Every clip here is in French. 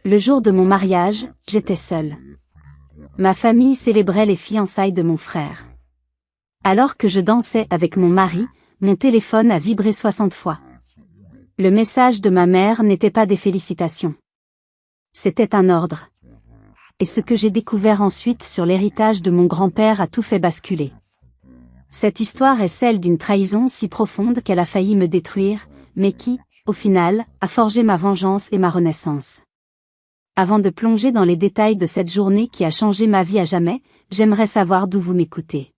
Le jour de mon mariage, j'étais seule. Ma famille célébrait les fiançailles de mon frère. Alors que je dansais avec mon mari, mon téléphone a vibré 60 fois. Le message de ma mère n'était pas des félicitations. C'était un ordre. Et ce que j'ai découvert ensuite sur l'héritage de mon grand-père a tout fait basculer. Cette histoire est celle d'une trahison si profonde qu'elle a failli me détruire, mais qui, au final, a forgé ma vengeance et ma renaissance. Avant de plonger dans les détails de cette journée qui a changé ma vie à jamais, j'aimerais savoir d'où vous m'écoutez.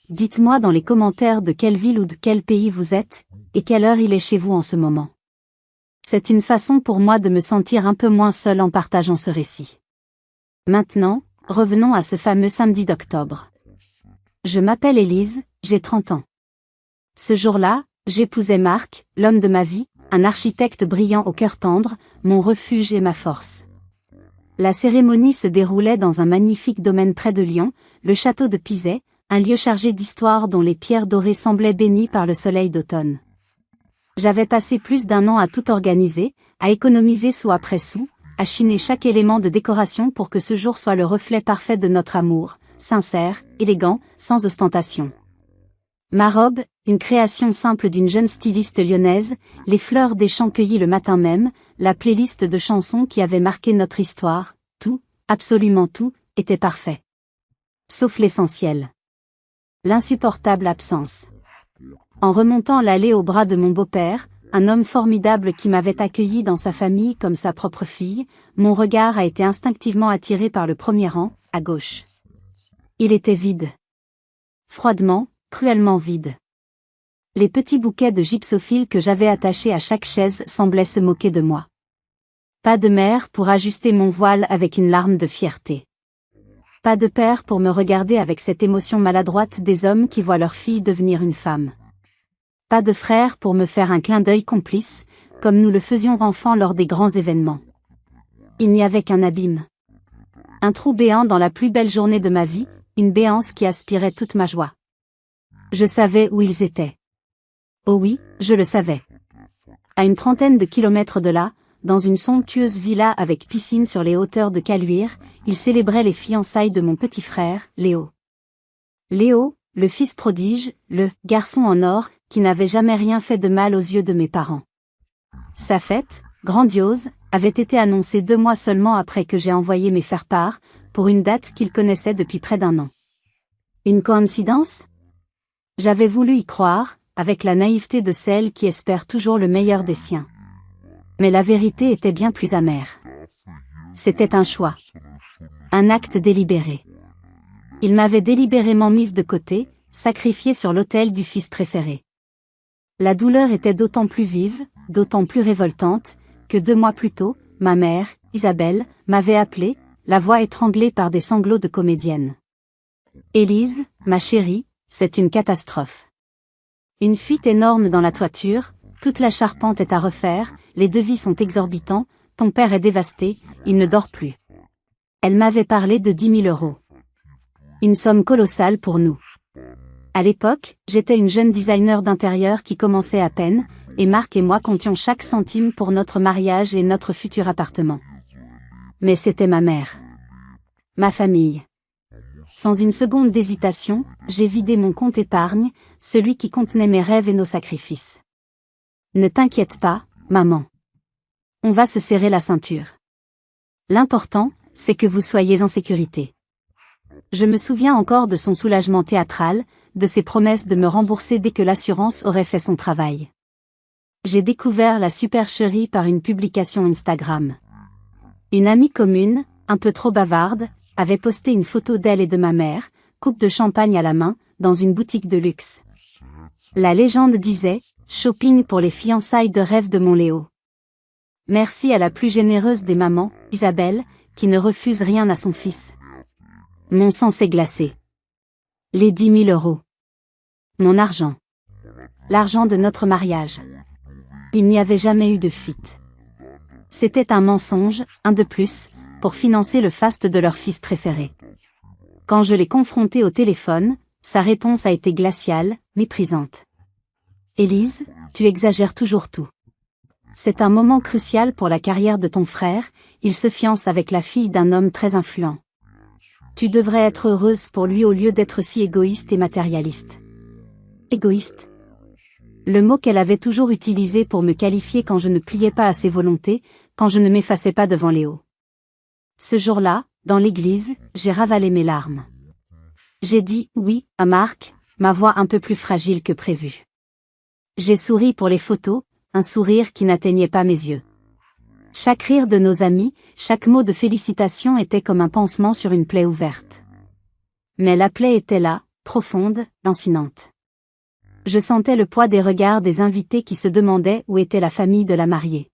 Dites-moi dans les commentaires de quelle ville ou de quel pays vous êtes, et quelle heure il est chez vous en ce moment. C'est une façon pour moi de me sentir un peu moins seule en partageant ce récit. Maintenant, revenons à ce fameux samedi d'octobre. Je m'appelle Élise, j'ai 30 ans. Ce jour-là, j'épousais Marc, l'homme de ma vie, un architecte brillant au cœur tendre, mon refuge et ma force. La cérémonie se déroulait dans un magnifique domaine près de Lyon, le château de Pizet, un lieu chargé d'histoire dont les pierres dorées semblaient bénies par le soleil d'automne. J'avais passé plus d'1 an à tout organiser, à économiser sou après sou, à chiner chaque élément de décoration pour que ce jour soit le reflet parfait de notre amour, sincère, élégant, sans ostentation. Ma robe, une création simple d'une jeune styliste lyonnaise, les fleurs des champs cueillis le matin même, la playlist de chansons qui avait marqué notre histoire, tout, absolument tout, était parfait. Sauf l'essentiel. L'insupportable absence. En remontant l'allée au bras de mon beau-père, un homme formidable qui m'avait accueilli dans sa famille comme sa propre fille, mon regard a été instinctivement attiré par le premier rang, à gauche. Il était vide. Froidement, cruellement vide. Les petits bouquets de gypsophile que j'avais attachés à chaque chaise semblaient se moquer de moi. Pas de mère pour ajuster mon voile avec une larme de fierté. Pas de père pour me regarder avec cette émotion maladroite des hommes qui voient leur fille devenir une femme. Pas de frère pour me faire un clin d'œil complice, comme nous le faisions enfants lors des grands événements. Il n'y avait qu'un abîme. Un trou béant dans la plus belle journée de ma vie, une béance qui aspirait toute ma joie. Je savais où ils étaient. Oh oui, je le savais. À une 30aine de kilomètres de là, dans une somptueuse villa avec piscine sur les hauteurs de Caluire, ils célébraient les fiançailles de mon petit frère, Léo. Léo, le fils prodige, le « garçon en or », qui n'avait jamais rien fait de mal aux yeux de mes parents. Sa fête, grandiose, avait été annoncée 2 mois seulement après que j'ai envoyé mes faire-part, pour une date qu'il connaissait depuis près d'1 an. Une coïncidence ? J'avais voulu y croire, avec la naïveté de celle qui espère toujours le meilleur des siens. Mais la vérité était bien plus amère. C'était un choix. Un acte délibéré. Il m'avait délibérément mise de côté, sacrifiée sur l'autel du fils préféré. La douleur était d'autant plus vive, d'autant plus révoltante, que 2 mois plus tôt, ma mère, Isabelle, m'avait appelée, la voix étranglée par des sanglots de comédienne. Élise, ma chérie, c'est une catastrophe. Une fuite énorme dans la toiture, toute la charpente est à refaire, les devis sont exorbitants, ton père est dévasté, il ne dort plus. Elle m'avait parlé de 10 000 €. Une somme colossale pour nous. À l'époque, j'étais une jeune designer d'intérieur qui commençait à peine, et Marc et moi comptions chaque centime pour notre mariage et notre futur appartement. Mais c'était ma mère. Ma famille. Sans une seconde d'hésitation, j'ai vidé mon compte épargne, celui qui contenait mes rêves et nos sacrifices. Ne t'inquiète pas, maman. On va se serrer la ceinture. L'important, c'est que vous soyez en sécurité. Je me souviens encore de son soulagement théâtral, de ses promesses de me rembourser dès que l'assurance aurait fait son travail. J'ai découvert la supercherie par une publication Instagram. Une amie commune, un peu trop bavarde, avait posté une photo d'elle et de ma mère, coupe de champagne à la main, dans une boutique de luxe. La légende disait « Shopping pour les fiançailles de rêve de mon Léo ». Merci à la plus généreuse des mamans, Isabelle, qui ne refuse rien à son fils. Mon sang s'est glacé. Les 10 000 €. Mon argent. L'argent de notre mariage. Il n'y avait jamais eu de fuite. C'était un mensonge, un de plus, pour financer le faste de leur fils préféré. Quand je l'ai confronté au téléphone, sa réponse a été glaciale, méprisante. Élise, tu exagères toujours tout. C'est un moment crucial pour la carrière de ton frère, il se fiance avec la fille d'un homme très influent. Tu devrais être heureuse pour lui au lieu d'être si égoïste et matérialiste. Égoïste. Le mot qu'elle avait toujours utilisé pour me qualifier quand je ne pliais pas à ses volontés, quand je ne m'effaçais pas devant Léo. Ce jour-là, dans l'église, j'ai ravalé mes larmes. J'ai dit oui à Marc, ma voix un peu plus fragile que prévu. J'ai souri pour les photos, un sourire qui n'atteignait pas mes yeux. Chaque rire de nos amis, chaque mot de félicitation était comme un pansement sur une plaie ouverte. Mais la plaie était là, profonde, lancinante. Je sentais le poids des regards des invités qui se demandaient où était la famille de la mariée.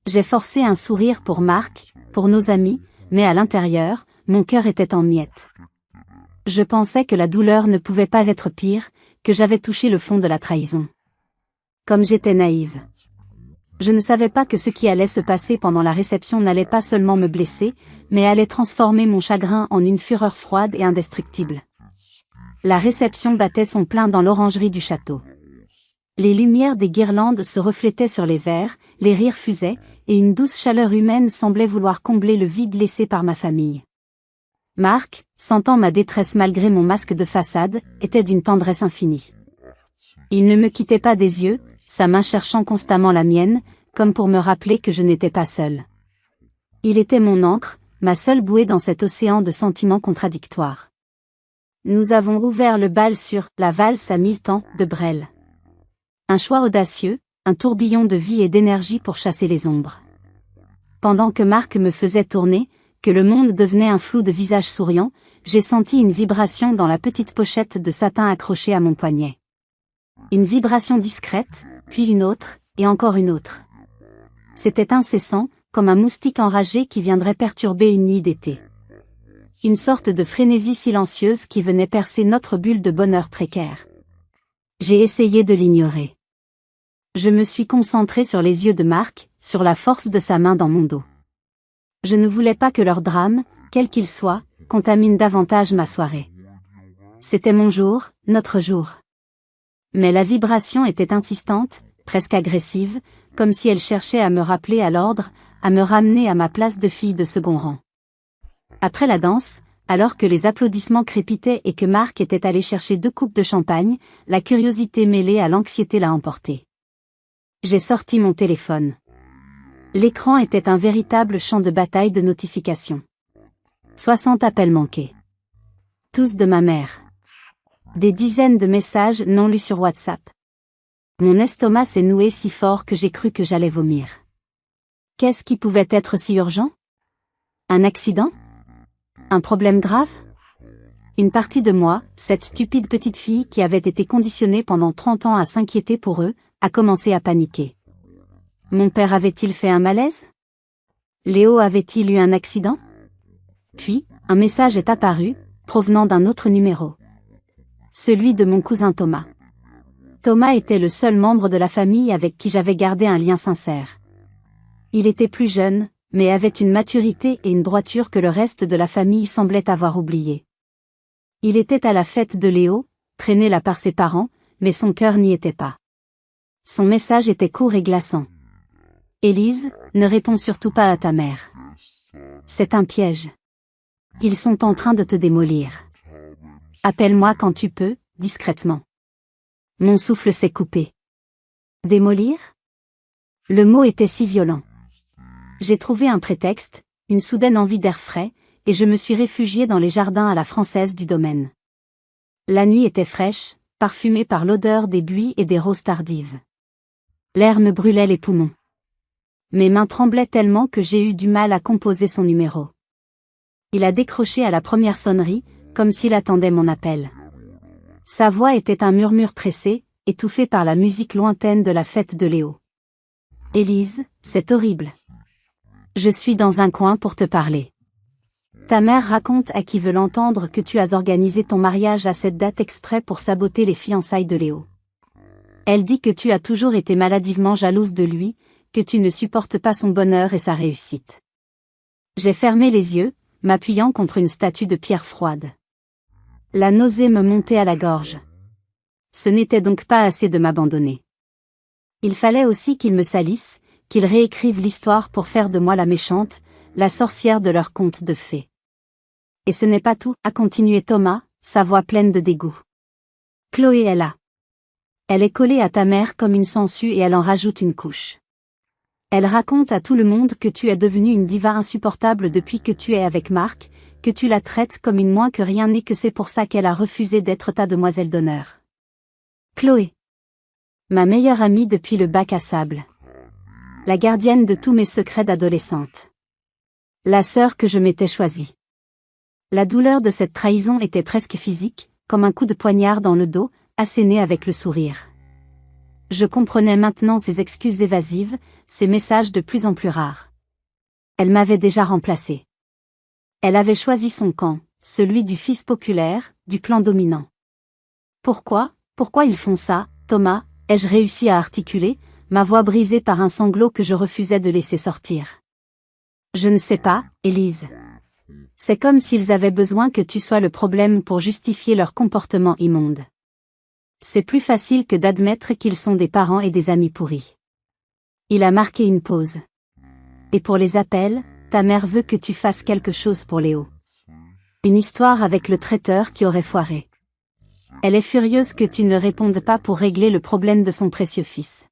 J'ai forcé un sourire pour Marc, pour nos amis, mais à l'intérieur, mon cœur était en miettes. Je pensais que la douleur ne pouvait pas être pire, que j'avais touché le fond de la trahison. Comme j'étais naïve. Je ne savais pas que ce qui allait se passer pendant la réception n'allait pas seulement me blesser, mais allait transformer mon chagrin en une fureur froide et indestructible. La réception battait son plein dans l'orangerie du château. Les lumières des guirlandes se reflétaient sur les verres, les rires fusaient, et une douce chaleur humaine semblait vouloir combler le vide laissé par ma famille. Marc, sentant ma détresse malgré mon masque de façade, était d'une tendresse infinie. Il ne me quittait pas des yeux, sa main cherchant constamment la mienne, comme pour me rappeler que je n'étais pas seule. Il était mon ancre, ma seule bouée dans cet océan de sentiments contradictoires. Nous avons ouvert le bal sur « La valse à 1000 temps » de Brel. Un choix audacieux, un tourbillon de vie et d'énergie pour chasser les ombres. Pendant que Marc me faisait tourner, que le monde devenait un flou de visages souriants, j'ai senti une vibration dans la petite pochette de satin accrochée à mon poignet. Une vibration discrète, puis une autre, et encore une autre. C'était incessant, comme un moustique enragé qui viendrait perturber une nuit d'été. Une sorte de frénésie silencieuse qui venait percer notre bulle de bonheur précaire. J'ai essayé de l'ignorer. Je me suis concentrée sur les yeux de Marc, sur la force de sa main dans mon dos. Je ne voulais pas que leur drame, quel qu'il soit, contamine davantage ma soirée. C'était mon jour, notre jour. Mais la vibration était insistante, presque agressive, comme si elle cherchait à me rappeler à l'ordre, à me ramener à ma place de fille de second rang. Après la danse, alors que les applaudissements crépitaient et que Marc était allé chercher 2 coupes de champagne, la curiosité mêlée à l'anxiété l'a emporté. J'ai sorti mon téléphone. L'écran était un véritable champ de bataille de notifications. 60 appels manqués. Tous de ma mère. Des dizaines de messages non lus sur WhatsApp. Mon estomac s'est noué si fort que j'ai cru que j'allais vomir. Qu'est-ce qui pouvait être si urgent? Un accident? Un problème grave? Une partie de moi, cette stupide petite fille qui avait été conditionnée pendant 30 ans à s'inquiéter pour eux, a commencé à paniquer. Mon père avait-il fait un malaise? Léo avait-il eu un accident? Puis, un message est apparu, provenant d'un autre numéro. Celui de mon cousin Thomas. Thomas était le seul membre de la famille avec qui j'avais gardé un lien sincère. Il était plus jeune, mais avait une maturité et une droiture que le reste de la famille semblait avoir oublié. Il était à la fête de Léo, traîné là par ses parents, mais son cœur n'y était pas. Son message était court et glaçant. Élise, ne réponds surtout pas à ta mère. C'est un piège. Ils sont en train de te démolir. Appelle-moi quand tu peux, discrètement. Mon souffle s'est coupé. Démolir? Le mot était si violent. J'ai trouvé un prétexte, une soudaine envie d'air frais, et je me suis réfugiée dans les jardins à la française du domaine. La nuit était fraîche, parfumée par l'odeur des buis et des roses tardives. L'air me brûlait les poumons. Mes mains tremblaient tellement que j'ai eu du mal à composer son numéro. Il a décroché à la première sonnerie, comme s'il attendait mon appel. Sa voix était un murmure pressé, étouffé par la musique lointaine de la fête de Léo. Élise, c'est horrible. Je suis dans un coin pour te parler. Ta mère raconte à qui veut l'entendre que tu as organisé ton mariage à cette date exprès pour saboter les fiançailles de Léo. Elle dit que tu as toujours été maladivement jalouse de lui, que tu ne supportes pas son bonheur et sa réussite. J'ai fermé les yeux, m'appuyant contre une statue de pierre froide. La nausée me montait à la gorge. Ce n'était donc pas assez de m'abandonner. Il fallait aussi qu'il me salisse, qu'ils réécrivent l'histoire pour faire de moi la méchante, la sorcière de leur conte de fées. Et ce n'est pas tout, a continué Thomas, sa voix pleine de dégoût. Chloé est là. Elle est collée à ta mère comme une sangsue et elle en rajoute une couche. Elle raconte à tout le monde que tu es devenue une diva insupportable depuis que tu es avec Marc, que tu la traites comme une moins que rien et que c'est pour ça qu'elle a refusé d'être ta demoiselle d'honneur. Chloé. Ma meilleure amie depuis le bac à sable. La gardienne de tous mes secrets d'adolescente. La sœur que je m'étais choisie. La douleur de cette trahison était presque physique, comme un coup de poignard dans le dos, asséné avec le sourire. Je comprenais maintenant ses excuses évasives, ses messages de plus en plus rares. Elle m'avait déjà remplacé. Elle avait choisi son camp, celui du fils populaire, du clan dominant. Pourquoi ils font ça, Thomas, ai-je réussi à articuler, ma voix brisée par un sanglot que je refusais de laisser sortir. Je ne sais pas, Élise. C'est comme s'ils avaient besoin que tu sois le problème pour justifier leur comportement immonde. C'est plus facile que d'admettre qu'ils sont des parents et des amis pourris. Il a marqué une pause. Et pour les appels, ta mère veut que tu fasses quelque chose pour Léo. Une histoire avec le traiteur qui aurait foiré. Elle est furieuse que tu ne répondes pas pour régler le problème de son précieux fils.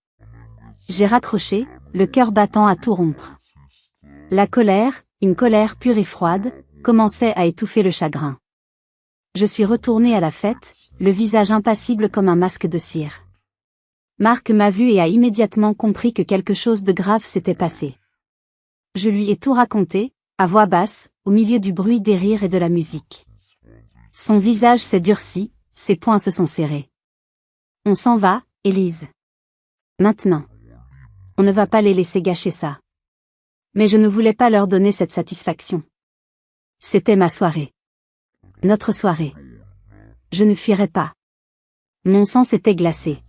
J'ai raccroché, le cœur battant à tout rompre. La colère, une colère pure et froide, commençait à étouffer le chagrin. Je suis retournée à la fête, le visage impassible comme un masque de cire. Marc m'a vu et a immédiatement compris que quelque chose de grave s'était passé. Je lui ai tout raconté, à voix basse, au milieu du bruit des rires et de la musique. Son visage s'est durci, ses poings se sont serrés. On s'en va, Élise. Maintenant. On ne va pas les laisser gâcher ça. Mais je ne voulais pas leur donner cette satisfaction. C'était ma soirée. Notre soirée. Je ne fuirais pas. Mon sang s'était glacé.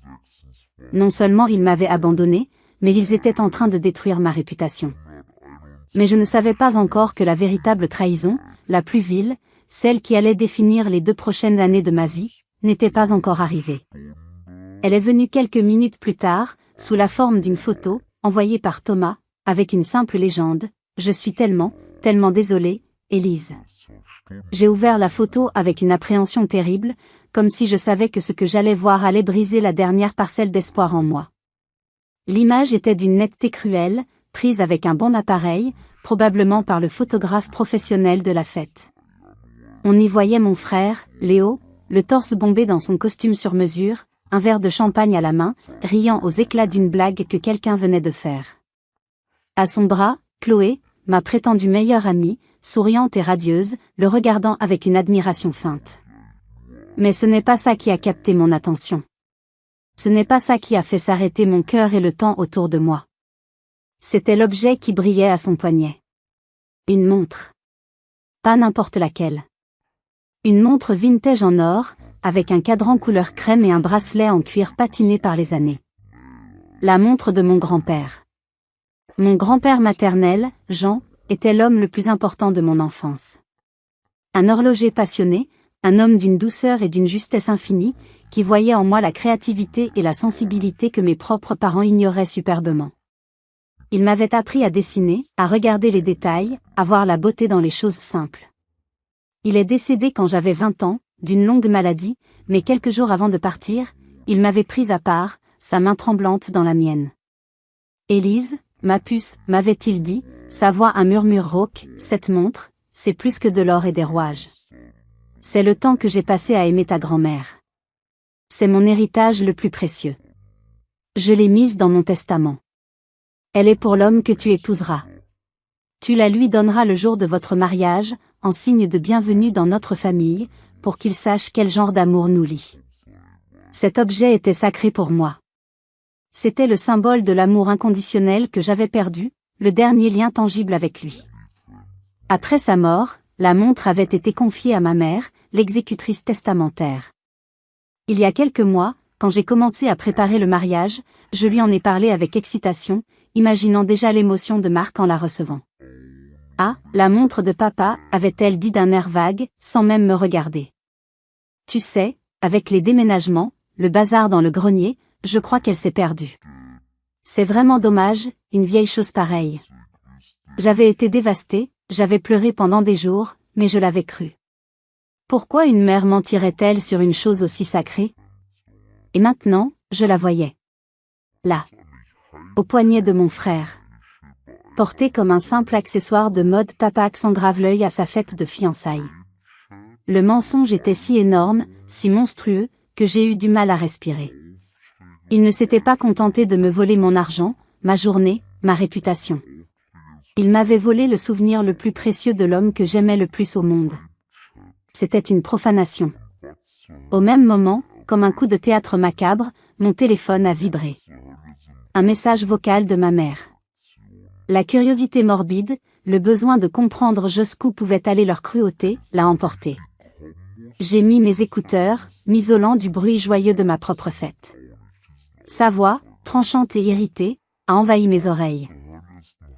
Non seulement ils m'avaient abandonné, mais ils étaient en train de détruire ma réputation. Mais je ne savais pas encore que la véritable trahison, la plus vile, celle qui allait définir les 2 prochaines années de ma vie, n'était pas encore arrivée. Elle est venue quelques minutes plus tard, sous la forme d'une photo, envoyée par Thomas, avec une simple légende, « Je suis tellement désolée, Élise. » J'ai ouvert la photo avec une appréhension terrible, comme si je savais que ce que j'allais voir allait briser la dernière parcelle d'espoir en moi. L'image était d'une netteté cruelle, prise avec un bon appareil, probablement par le photographe professionnel de la fête. On y voyait mon frère, Léo, le torse bombé dans son costume sur mesure, un verre de champagne à la main, riant aux éclats d'une blague que quelqu'un venait de faire. À son bras, Chloé, ma prétendue meilleure amie, souriante et radieuse, le regardant avec une admiration feinte. Mais ce n'est pas ça qui a capté mon attention. Ce n'est pas ça qui a fait s'arrêter mon cœur et le temps autour de moi. C'était l'objet qui brillait à son poignet. Une montre. Pas n'importe laquelle. Une montre vintage en or, avec un cadran couleur crème et un bracelet en cuir patiné par les années. La montre de mon grand-père. Mon grand-père maternel, Jean, était l'homme le plus important de mon enfance. Un horloger passionné, un homme d'une douceur et d'une justesse infinie, qui voyait en moi la créativité et la sensibilité que mes propres parents ignoraient superbement. Il m'avait appris à dessiner, à regarder les détails, à voir la beauté dans les choses simples. Il est décédé quand j'avais 20 ans, d'une longue maladie, mais quelques jours avant de partir, il m'avait prise à part, sa main tremblante dans la mienne. « Élise, ma puce, m'avait-il dit, sa voix un murmure rauque, cette montre, c'est plus que de l'or et des rouages. C'est le temps que j'ai passé à aimer ta grand-mère. C'est mon héritage le plus précieux. Je l'ai mise dans mon testament. Elle est pour l'homme que tu épouseras. Tu la lui donneras le jour de votre mariage, en signe de bienvenue dans notre famille, pour qu'il sache quel genre d'amour nous lie. Cet objet était sacré pour moi. C'était le symbole de l'amour inconditionnel que j'avais perdu, le dernier lien tangible avec lui. Après sa mort, la montre avait été confiée à ma mère, l'exécutrice testamentaire. Il y a quelques mois, quand j'ai commencé à préparer le mariage, je lui en ai parlé avec excitation, imaginant déjà l'émotion de Marc en la recevant. « Ah, la montre de papa », avait-elle dit d'un air vague, sans même me regarder. « Tu sais, avec les déménagements, le bazar dans le grenier, je crois qu'elle s'est perdue. C'est vraiment dommage, une vieille chose pareille. J'avais été dévastée, j'avais pleuré pendant des jours, mais je l'avais cru. Pourquoi une mère mentirait-elle sur une chose aussi sacrée? Et maintenant, je la voyais. Là. Au poignet de mon frère. Porté comme un simple accessoire de mode, Tapac s'engrave l'œil à sa fête de fiançailles. Le mensonge était si énorme, si monstrueux, que j'ai eu du mal à respirer. Il ne s'était pas contenté de me voler mon argent, ma journée, ma réputation. Il m'avait volé le souvenir le plus précieux de l'homme que j'aimais le plus au monde. C'était une profanation. Au même moment, comme un coup de théâtre macabre, mon téléphone a vibré. Un message vocal de ma mère. La curiosité morbide, le besoin de comprendre jusqu'où pouvait aller leur cruauté, l'a emporté. J'ai mis mes écouteurs, m'isolant du bruit joyeux de ma propre fête. Sa voix, tranchante et irritée, a envahi mes oreilles.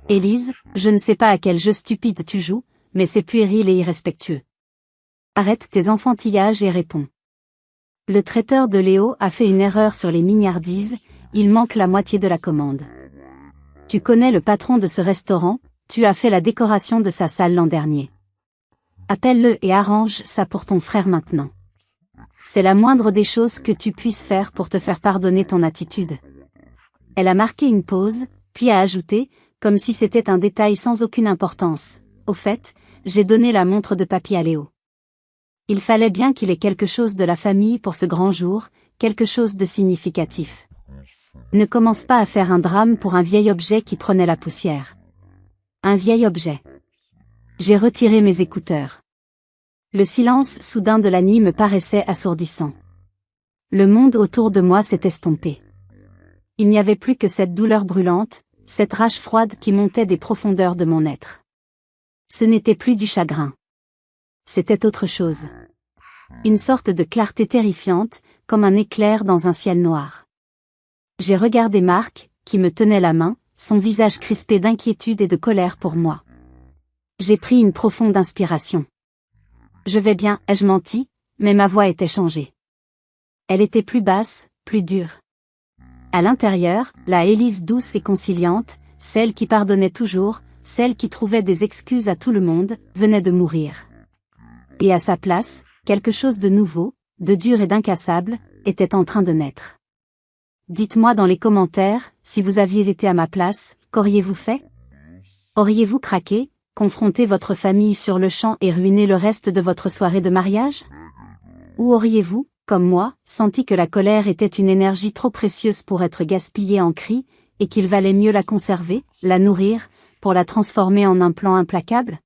Élise, je ne sais pas à quel jeu stupide tu joues, mais c'est puéril et irrespectueux. Arrête tes enfantillages et réponds. Le traiteur de Léo a fait une erreur sur les mignardises, il manque la moitié de la commande. Tu connais le patron de ce restaurant, tu as fait la décoration de sa salle l'an dernier. Appelle-le et arrange ça pour ton frère maintenant. C'est la moindre des choses que tu puisses faire pour te faire pardonner ton attitude. Elle a marqué une pause, puis a ajouté, comme si c'était un détail sans aucune importance. Au fait, j'ai donné la montre de papy à Léo. Il fallait bien qu'il ait quelque chose de la famille pour ce grand jour, quelque chose de significatif. Ne commence pas à faire un drame pour un vieil objet qui prenait la poussière. Un vieil objet. J'ai retiré mes écouteurs. Le silence soudain de la nuit me paraissait assourdissant. Le monde autour de moi s'est estompé. Il n'y avait plus que cette douleur brûlante, cette rage froide qui montait des profondeurs de mon être. Ce n'était plus du chagrin. C'était autre chose. Une sorte de clarté terrifiante, comme un éclair dans un ciel noir. J'ai regardé Marc, qui me tenait la main, son visage crispé d'inquiétude et de colère pour moi. J'ai pris une profonde inspiration. Je vais bien, ai-je menti, mais ma voix était changée. Elle était plus basse, plus dure. À l'intérieur, la Élise douce et conciliante, celle qui pardonnait toujours, celle qui trouvait des excuses à tout le monde, venait de mourir. Et à sa place, quelque chose de nouveau, de dur et d'incassable, était en train de naître. Dites-moi dans les commentaires, si vous aviez été à ma place, qu'auriez-vous fait? Auriez-vous craqué, confronté votre famille sur le champ et ruiné le reste de votre soirée de mariage? Ou auriez-vous, comme moi, senti que la colère était une énergie trop précieuse pour être gaspillée en cris, et qu'il valait mieux la conserver, la nourrir, pour la transformer en un plan implacable?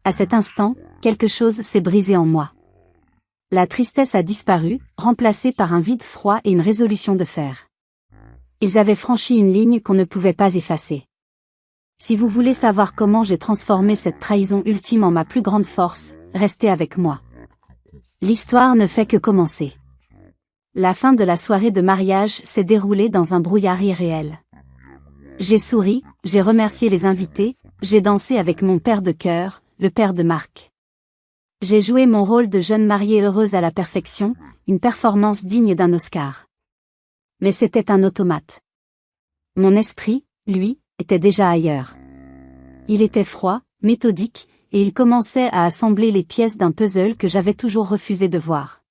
À cet instant, quelque chose s'est brisé en moi. La tristesse a disparu, remplacée par un vide froid et une résolution de fer. Ils avaient franchi une ligne qu'on ne pouvait pas effacer. Si vous voulez savoir comment j'ai transformé cette trahison ultime en ma plus grande force, restez avec moi. L'histoire ne fait que commencer. La fin de la soirée de mariage s'est déroulée dans un brouillard irréel. J'ai souri, j'ai remercié les invités, j'ai dansé avec mon père de cœur, le père de Marc. J'ai joué mon rôle de jeune mariée heureuse à la perfection, une performance digne d'un Oscar. Mais c'était un automate. Mon esprit, lui, était déjà ailleurs. Il était froid, méthodique, et il commençait à assembler les pièces d'un puzzle que j'avais toujours refusé de voir.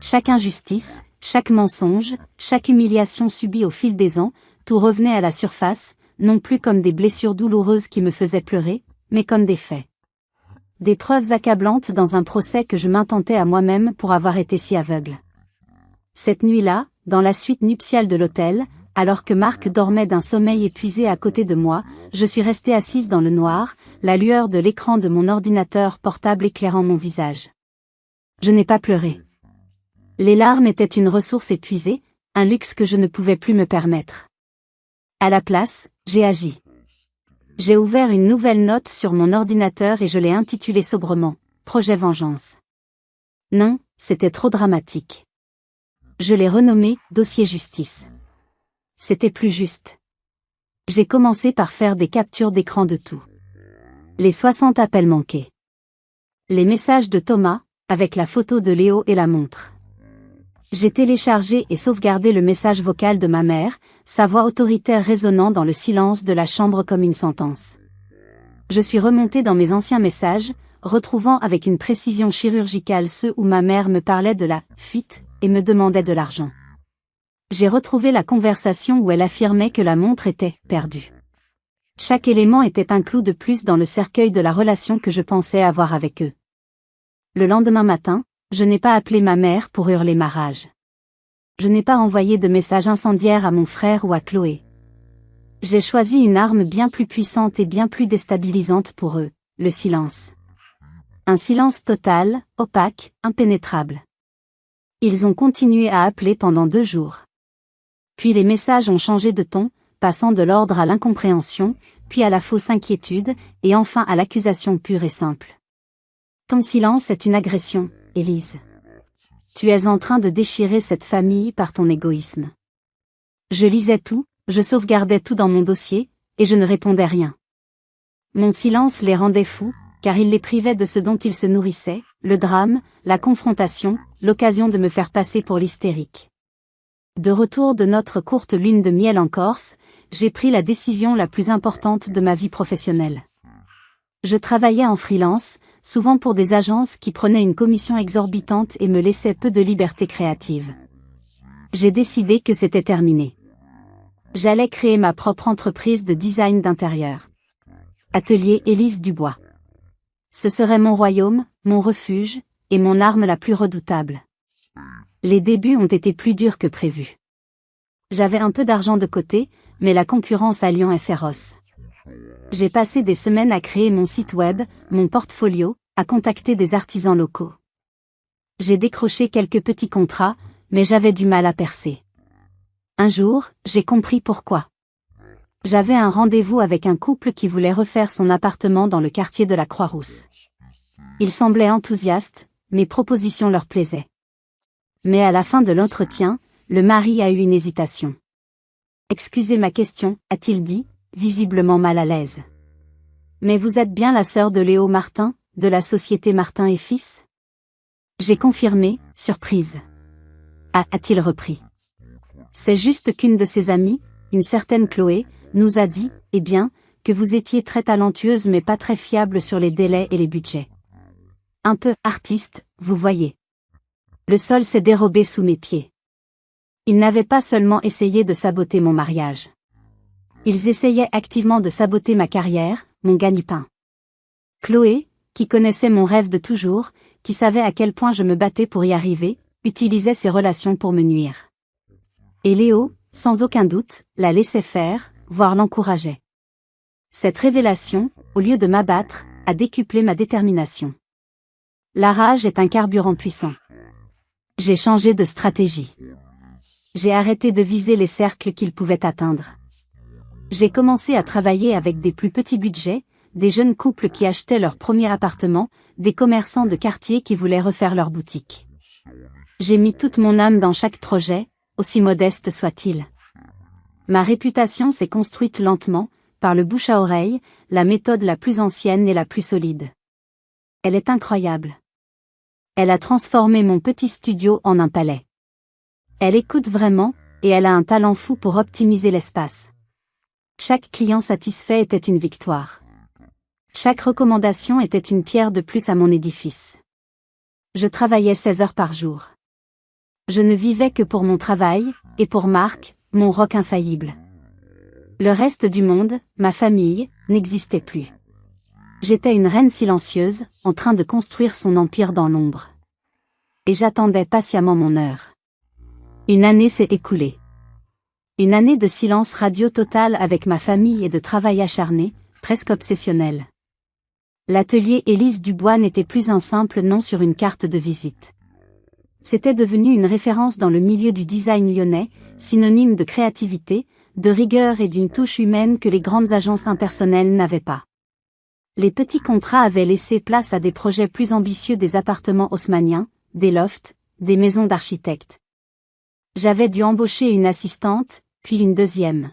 Chaque injustice, chaque mensonge, chaque humiliation subie au fil des ans, tout revenait à la surface, non plus comme des blessures douloureuses qui me faisaient pleurer, mais comme des faits. Des preuves accablantes dans un procès que je m'intentais à moi-même pour avoir été si aveugle. Cette nuit-là, dans la suite nuptiale de l'hôtel, alors que Marc dormait d'un sommeil épuisé à côté de moi, je suis restée assise dans le noir, la lueur de l'écran de mon ordinateur portable éclairant mon visage. Je n'ai pas pleuré. Les larmes étaient une ressource épuisée, un luxe que je ne pouvais plus me permettre. À la place, j'ai agi. J'ai ouvert une nouvelle note sur mon ordinateur et je l'ai intitulée sobrement « Projet Vengeance ». Non, c'était trop dramatique. Je l'ai renommé « Dossier Justice ». C'était plus juste. J'ai commencé par faire des captures d'écran de tout. Les 60 appels manqués. Les messages de Thomas, avec la photo de Léo et la montre. J'ai téléchargé et sauvegardé le message vocal de ma mère, sa voix autoritaire résonnant dans le silence de la chambre comme une sentence. Je suis remontée dans mes anciens messages, retrouvant avec une précision chirurgicale ceux où ma mère me parlait de la fuite et me demandait de l'argent. J'ai retrouvé la conversation où elle affirmait que la montre était perdue. Chaque élément était un clou de plus dans le cercueil de la relation que je pensais avoir avec eux. Le lendemain matin, je n'ai pas appelé ma mère pour hurler ma rage. Je n'ai pas envoyé de message incendiaire à mon frère ou à Chloé. J'ai choisi une arme bien plus puissante et bien plus déstabilisante pour eux, le silence. Un silence total, opaque, impénétrable. Ils ont continué à appeler pendant 2 jours. Puis les messages ont changé de ton, passant de l'ordre à l'incompréhension, puis à la fausse inquiétude, et enfin à l'accusation pure et simple. Ton silence est une agression, Élise. Tu es en train de déchirer cette famille par ton égoïsme. Je lisais tout, je sauvegardais tout dans mon dossier, et je ne répondais rien. Mon silence les rendait fous, car il les privait de ce dont ils se nourrissaient, le drame, la confrontation, l'occasion de me faire passer pour l'hystérique. De retour de notre courte lune de miel en Corse, j'ai pris la décision la plus importante de ma vie professionnelle. Je travaillais en freelance, souvent pour des agences qui prenaient une commission exorbitante et me laissaient peu de liberté créative. J'ai décidé que c'était terminé. J'allais créer ma propre entreprise de design d'intérieur. Atelier Élise Dubois. Ce serait mon royaume, mon refuge, et mon arme la plus redoutable. Les débuts ont été plus durs que prévu. J'avais un peu d'argent de côté, mais la concurrence à Lyon est féroce. J'ai passé des semaines à créer mon site web, mon portfolio, à contacter des artisans locaux. J'ai décroché quelques petits contrats, mais j'avais du mal à percer. Un jour, j'ai compris pourquoi. J'avais un rendez-vous avec un couple qui voulait refaire son appartement dans le quartier de la Croix-Rousse. Ils semblaient enthousiastes, mes propositions leur plaisaient. Mais à la fin de l'entretien, le mari a eu une hésitation. « Excusez ma question », a-t-il dit, visiblement mal à l'aise. « Mais vous êtes bien la sœur de Léo Martin, de la société Martin et Fils ?» J'ai confirmé, surprise. « Ah », a-t-il repris. « C'est juste qu'une de ses amies, une certaine Chloé, nous a dit, eh bien, que vous étiez très talentueuse mais pas très fiable sur les délais et les budgets. Un peu artiste, vous voyez. » Le sol s'est dérobé sous mes pieds. Ils n'avaient pas seulement essayé de saboter mon mariage. Ils essayaient activement de saboter ma carrière, mon gagne-pain. Chloé, qui connaissait mon rêve de toujours, qui savait à quel point je me battais pour y arriver, utilisait ses relations pour me nuire. Et Léo, sans aucun doute, la laissait faire, voire l'encourageait. Cette révélation, au lieu de m'abattre, a décuplé ma détermination. La rage est un carburant puissant. J'ai changé de stratégie. J'ai arrêté de viser les cercles qu'ils pouvaient atteindre. J'ai commencé à travailler avec des plus petits budgets, des jeunes couples qui achetaient leur premier appartement, des commerçants de quartier qui voulaient refaire leur boutique. J'ai mis toute mon âme dans chaque projet, aussi modeste soit-il. Ma réputation s'est construite lentement, par le bouche à oreille, la méthode la plus ancienne et la plus solide. Elle est incroyable. Elle a transformé mon petit studio en un palais. Elle écoute vraiment, et elle a un talent fou pour optimiser l'espace. Chaque client satisfait était une victoire. Chaque recommandation était une pierre de plus à mon édifice. Je travaillais 16 heures par jour. Je ne vivais que pour mon travail, et pour Marc, mon roc infaillible. Le reste du monde, ma famille, n'existait plus. J'étais une reine silencieuse, en train de construire son empire dans l'ombre. Et j'attendais patiemment mon heure. Une année s'est écoulée. Une année de silence radio total avec ma famille et de travail acharné, presque obsessionnel. L'atelier Élise Dubois n'était plus un simple nom sur une carte de visite. C'était devenu une référence dans le milieu du design lyonnais, synonyme de créativité, de rigueur et d'une touche humaine que les grandes agences impersonnelles n'avaient pas. Les petits contrats avaient laissé place à des projets plus ambitieux, des appartements haussmanniens, des lofts, des maisons d'architectes. J'avais dû embaucher une assistante, puis une deuxième.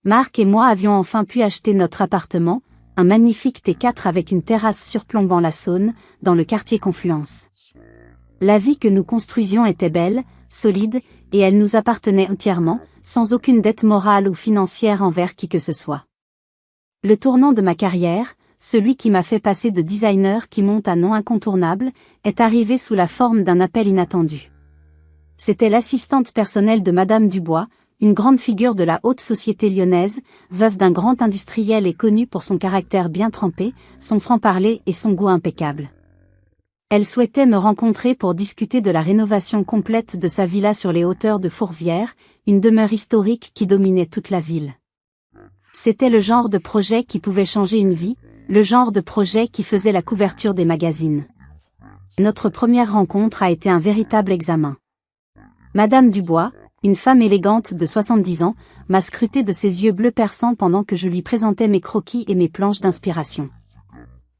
Marc et moi avions enfin pu acheter notre appartement, un magnifique T4 avec une terrasse surplombant la Saône, dans le quartier Confluence. La vie que nous construisions était belle, solide, et elle nous appartenait entièrement, sans aucune dette morale ou financière envers qui que ce soit. Le tournant de ma carrière, celui qui m'a fait passer de designer qui monte à non incontournable, est arrivé sous la forme d'un appel inattendu. C'était l'assistante personnelle de Madame Dubois, une grande figure de la haute société lyonnaise, veuve d'un grand industriel et connue pour son caractère bien trempé, son franc-parler et son goût impeccable. Elle souhaitait me rencontrer pour discuter de la rénovation complète de sa villa sur les hauteurs de Fourvière, une demeure historique qui dominait toute la ville. C'était le genre de projet qui pouvait changer une vie, le genre de projet qui faisait la couverture des magazines. Notre première rencontre a été un véritable examen. Madame Dubois, une femme élégante de 70 ans, m'a scruté de ses yeux bleus perçants pendant que je lui présentais mes croquis et mes planches d'inspiration.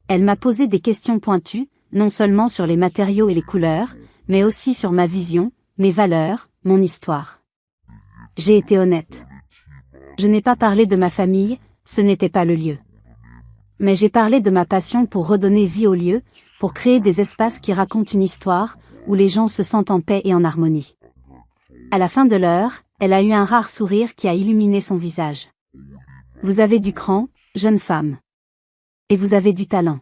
Elle m'a posé des questions pointues, non seulement sur les matériaux et les couleurs, mais aussi sur ma vision, mes valeurs, mon histoire. J'ai été honnête. Je n'ai pas parlé de ma famille, ce n'était pas le lieu. Mais j'ai parlé de ma passion pour redonner vie au lieu, pour créer des espaces qui racontent une histoire, où les gens se sentent en paix et en harmonie. À la fin de l'heure, elle a eu un rare sourire qui a illuminé son visage. Vous avez du cran, jeune femme. Et vous avez du talent.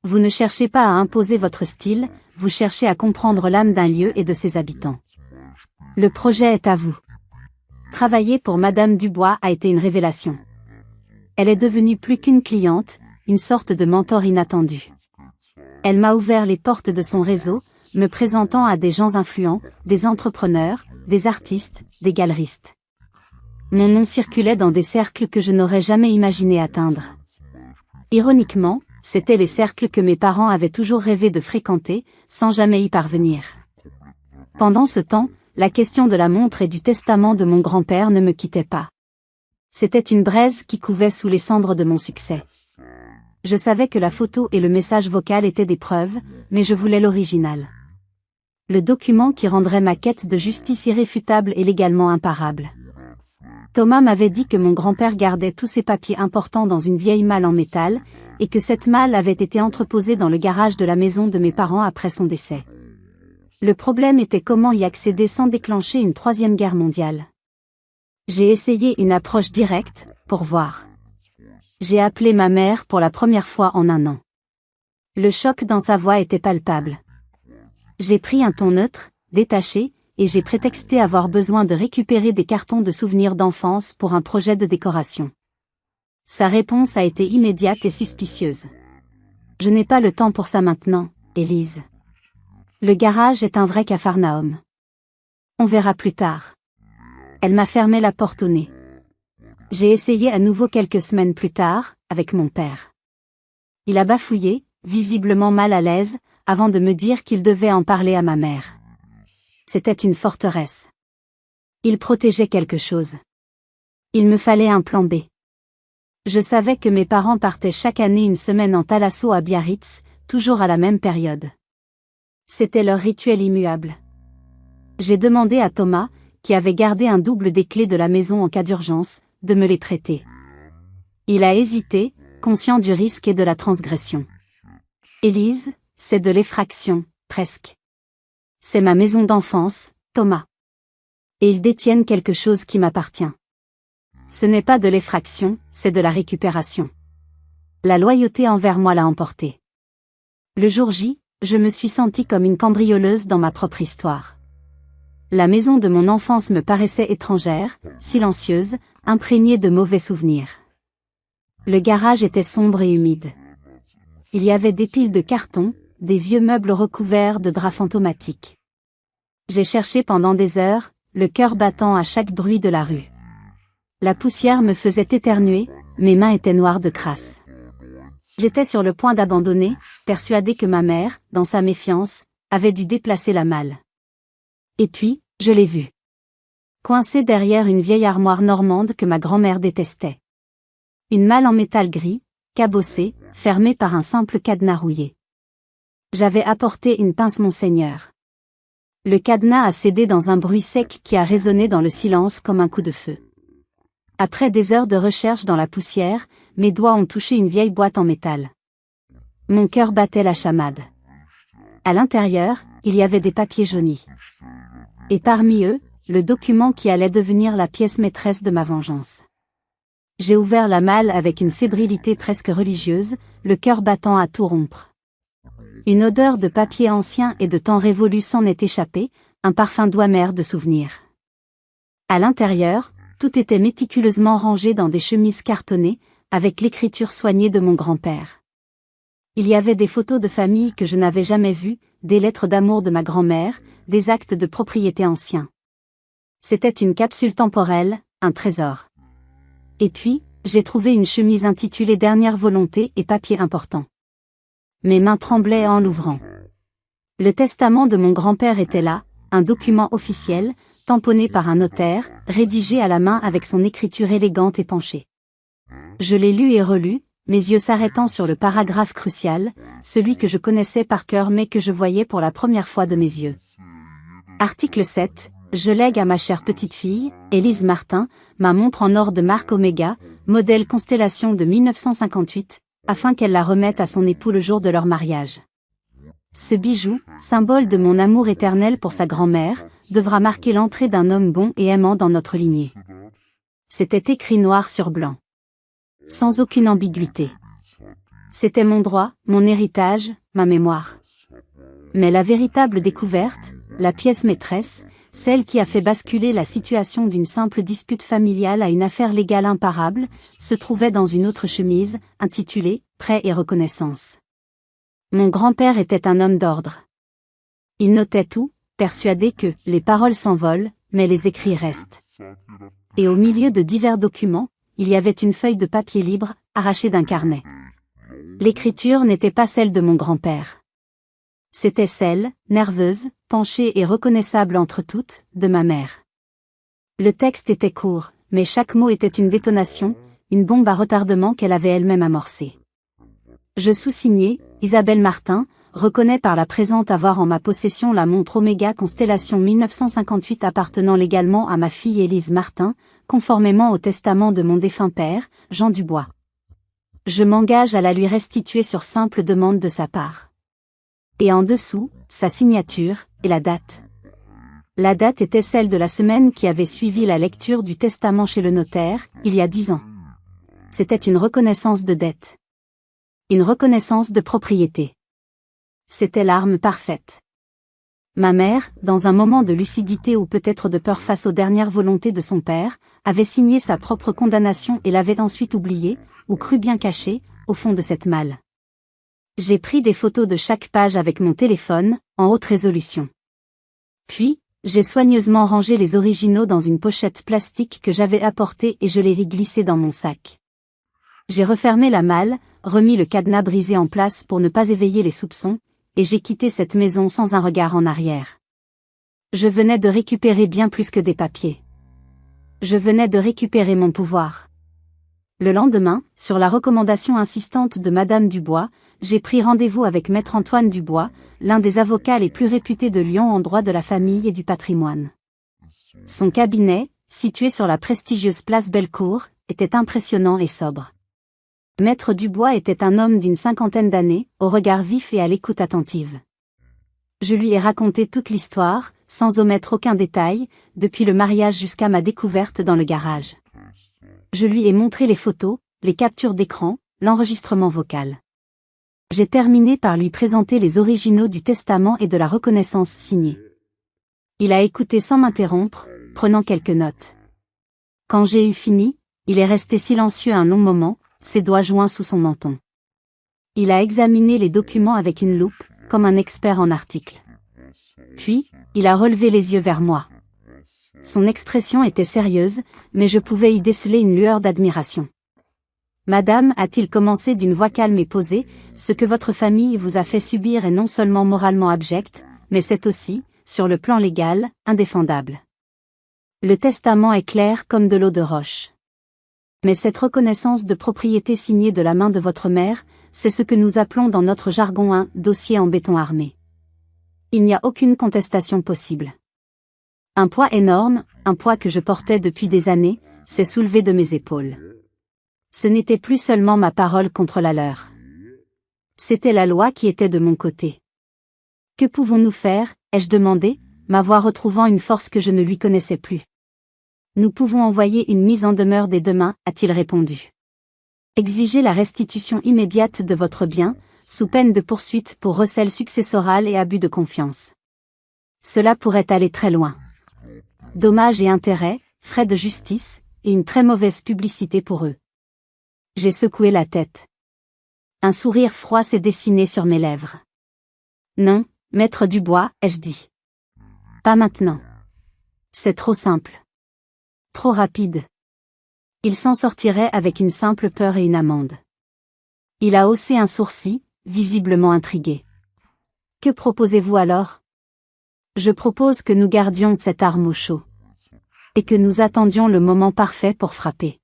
Vous ne cherchez pas à imposer votre style, vous cherchez à comprendre l'âme d'un lieu et de ses habitants. Le projet est à vous. Travailler pour Madame Dubois a été une révélation. Elle est devenue plus qu'une cliente, une sorte de mentor inattendu. Elle m'a ouvert les portes de son réseau, me présentant à des gens influents, des entrepreneurs, des artistes, des galeristes. Mon nom circulait dans des cercles que je n'aurais jamais imaginé atteindre. Ironiquement, c'étaient les cercles que mes parents avaient toujours rêvé de fréquenter, sans jamais y parvenir. Pendant ce temps, la question de la montre et du testament de mon grand-père ne me quittait pas. C'était une braise qui couvait sous les cendres de mon succès. Je savais que la photo et le message vocal étaient des preuves, mais je voulais l'original. Le document qui rendrait ma quête de justice irréfutable et légalement imparable. Thomas m'avait dit que mon grand-père gardait tous ses papiers importants dans une vieille malle en métal, et que cette malle avait été entreposée dans le garage de la maison de mes parents après son décès. Le problème était comment y accéder sans déclencher une troisième guerre mondiale. J'ai essayé une approche directe, pour voir. J'ai appelé ma mère pour la première fois en un an. Le choc dans sa voix était palpable. J'ai pris un ton neutre, détaché, et j'ai prétexté avoir besoin de récupérer des cartons de souvenirs d'enfance pour un projet de décoration. Sa réponse a été immédiate et suspicieuse. Je n'ai pas le temps pour ça maintenant, Élise. Le garage est un vrai capharnaüm. On verra plus tard. Elle m'a fermé la porte au nez. J'ai essayé à nouveau quelques semaines plus tard, avec mon père. Il a bafouillé, visiblement mal à l'aise, avant de me dire qu'il devait en parler à ma mère. C'était une forteresse. Il protégeait quelque chose. Il me fallait un plan B. Je savais que mes parents partaient chaque année une semaine en thalasso à Biarritz, toujours à la même période. C'était leur rituel immuable. J'ai demandé à Thomas, qui avait gardé un double des clés de la maison en cas d'urgence, de me les prêter. Il a hésité, conscient du risque et de la transgression. Élise, c'est de l'effraction, presque. C'est ma maison d'enfance, Thomas. Et ils détiennent quelque chose qui m'appartient. Ce n'est pas de l'effraction, c'est de la récupération. La loyauté envers moi l'a emporté. Le jour J, je me suis sentie comme une cambrioleuse dans ma propre histoire. La maison de mon enfance me paraissait étrangère, silencieuse, imprégnée de mauvais souvenirs. Le garage était sombre et humide. Il y avait des piles de cartons, des vieux meubles recouverts de draps fantomatiques. J'ai cherché pendant des heures, le cœur battant à chaque bruit de la rue. La poussière me faisait éternuer, mes mains étaient noires de crasse. J'étais sur le point d'abandonner, persuadée que ma mère, dans sa méfiance, avait dû déplacer la malle. Et puis, je l'ai vue. Coincée derrière une vieille armoire normande que ma grand-mère détestait. Une malle en métal gris, cabossée, fermée par un simple cadenas rouillé. J'avais apporté une pince Monseigneur. Le cadenas a cédé dans un bruit sec qui a résonné dans le silence comme un coup de feu. Après des heures de recherche dans la poussière, mes doigts ont touché une vieille boîte en métal. Mon cœur battait la chamade. À l'intérieur, il y avait des papiers jaunis. Et parmi eux, le document qui allait devenir la pièce maîtresse de ma vengeance. J'ai ouvert la malle avec une fébrilité presque religieuse, le cœur battant à tout rompre. Une odeur de papier ancien et de temps révolu s'en est échappée, un parfum doux amer de souvenirs. À l'intérieur, tout était méticuleusement rangé dans des chemises cartonnées, avec l'écriture soignée de mon grand-père. Il y avait des photos de famille que je n'avais jamais vues, des lettres d'amour de ma grand-mère, des actes de propriété anciens. C'était une capsule temporelle, un trésor. Et puis, j'ai trouvé une chemise intitulée Dernière volonté et papier important. Mes mains tremblaient en l'ouvrant. Le testament de mon grand-père était là, un document officiel, tamponné par un notaire, rédigé à la main avec son écriture élégante et penchée. Je l'ai lu et relu, mes yeux s'arrêtant sur le paragraphe crucial, celui que je connaissais par cœur mais que je voyais pour la première fois de mes yeux. Article 7. Je lègue à ma chère petite-fille, Élise Martin, ma montre en or de marque Omega, modèle Constellation de 1958, afin qu'elle la remette à son époux le jour de leur mariage. Ce bijou, symbole de mon amour éternel pour sa grand-mère, devra marquer l'entrée d'un homme bon et aimant dans notre lignée. C'était écrit noir sur blanc. Sans aucune ambiguïté. C'était mon droit, mon héritage, ma mémoire. Mais la véritable découverte, la pièce maîtresse, celle qui a fait basculer la situation d'une simple dispute familiale à une affaire légale imparable, se trouvait dans une autre chemise, intitulée « Prêt et reconnaissance ». Mon grand-père était un homme d'ordre. Il notait tout, persuadé que « les paroles s'envolent, mais les écrits restent ». Et au milieu de divers documents, il y avait une feuille de papier libre, arrachée d'un carnet. L'écriture n'était pas celle de mon grand-père. C'était celle, nerveuse, penchée et reconnaissable entre toutes, de ma mère. Le texte était court, mais chaque mot était une détonation, une bombe à retardement qu'elle avait elle-même amorcée. Je sous-signais, Isabelle Martin, reconnais par la présente avoir en ma possession la montre Omega Constellation 1958 appartenant légalement à ma fille Élise Martin, conformément au testament de mon défunt père, Jean Dubois. Je m'engage à la lui restituer sur simple demande de sa part. Et en dessous, sa signature, et la date. La date était celle de la semaine qui avait suivi la lecture du testament chez le notaire, il y a 10 ans. C'était une reconnaissance de dette. Une reconnaissance de propriété. C'était l'arme parfaite. Ma mère, dans un moment de lucidité ou peut-être de peur face aux dernières volontés de son père, avait signé sa propre condamnation et l'avait ensuite oubliée, ou cru bien cachée, au fond de cette malle. J'ai pris des photos de chaque page avec mon téléphone, en haute résolution. Puis, j'ai soigneusement rangé les originaux dans une pochette plastique que j'avais apportée et je les ai glissés dans mon sac. J'ai refermé la malle, remis le cadenas brisé en place pour ne pas éveiller les soupçons, et j'ai quitté cette maison sans un regard en arrière. Je venais de récupérer bien plus que des papiers. Je venais de récupérer mon pouvoir. Le lendemain, sur la recommandation insistante de Madame Dubois, j'ai pris rendez-vous avec Maître Antoine Dubois, l'un des avocats les plus réputés de Lyon en droit de la famille et du patrimoine. Son cabinet, situé sur la prestigieuse place Bellecour, était impressionnant et sobre. Maître Dubois était un homme d'une 50aine d'années, au regard vif et à l'écoute attentive. Je lui ai raconté toute l'histoire, sans omettre aucun détail, depuis le mariage jusqu'à ma découverte dans le garage. Je lui ai montré les photos, les captures d'écran, l'enregistrement vocal. J'ai terminé par lui présenter les originaux du testament et de la reconnaissance signée. Il a écouté sans m'interrompre, prenant quelques notes. Quand j'ai eu fini, il est resté silencieux un long moment, ses doigts joints sous son menton. Il a examiné les documents avec une loupe, comme un expert en articles. Puis, il a relevé les yeux vers moi. Son expression était sérieuse, mais je pouvais y déceler une lueur d'admiration. Madame, a-t-il commencé d'une voix calme et posée, ce que votre famille vous a fait subir est non seulement moralement abject, mais c'est aussi, sur le plan légal, indéfendable. Le testament est clair comme de l'eau de roche. Mais cette reconnaissance de propriété signée de la main de votre mère, c'est ce que nous appelons dans notre jargon un dossier en béton armé. Il n'y a aucune contestation possible. Un poids énorme, un poids que je portais depuis des années, s'est soulevé de mes épaules. Ce n'était plus seulement ma parole contre la leur. C'était la loi qui était de mon côté. Que pouvons-nous faire, ai-je demandé, ma voix retrouvant une force que je ne lui connaissais plus. Nous pouvons envoyer une mise en demeure dès demain, a-t-il répondu. Exigez la restitution immédiate de votre bien, sous peine de poursuite pour recel successoral et abus de confiance. Cela pourrait aller très loin. Dommages et intérêts, frais de justice, et une très mauvaise publicité pour eux. J'ai secoué la tête. Un sourire froid s'est dessiné sur mes lèvres. Non, maître Dubois, ai-je dit. Pas maintenant. C'est trop simple. Trop rapide. Il s'en sortirait avec une simple peur et une amende. Il a haussé un sourcil, visiblement intrigué. Que proposez-vous alors? Je propose que nous gardions cette arme au chaud. Et que nous attendions le moment parfait pour frapper.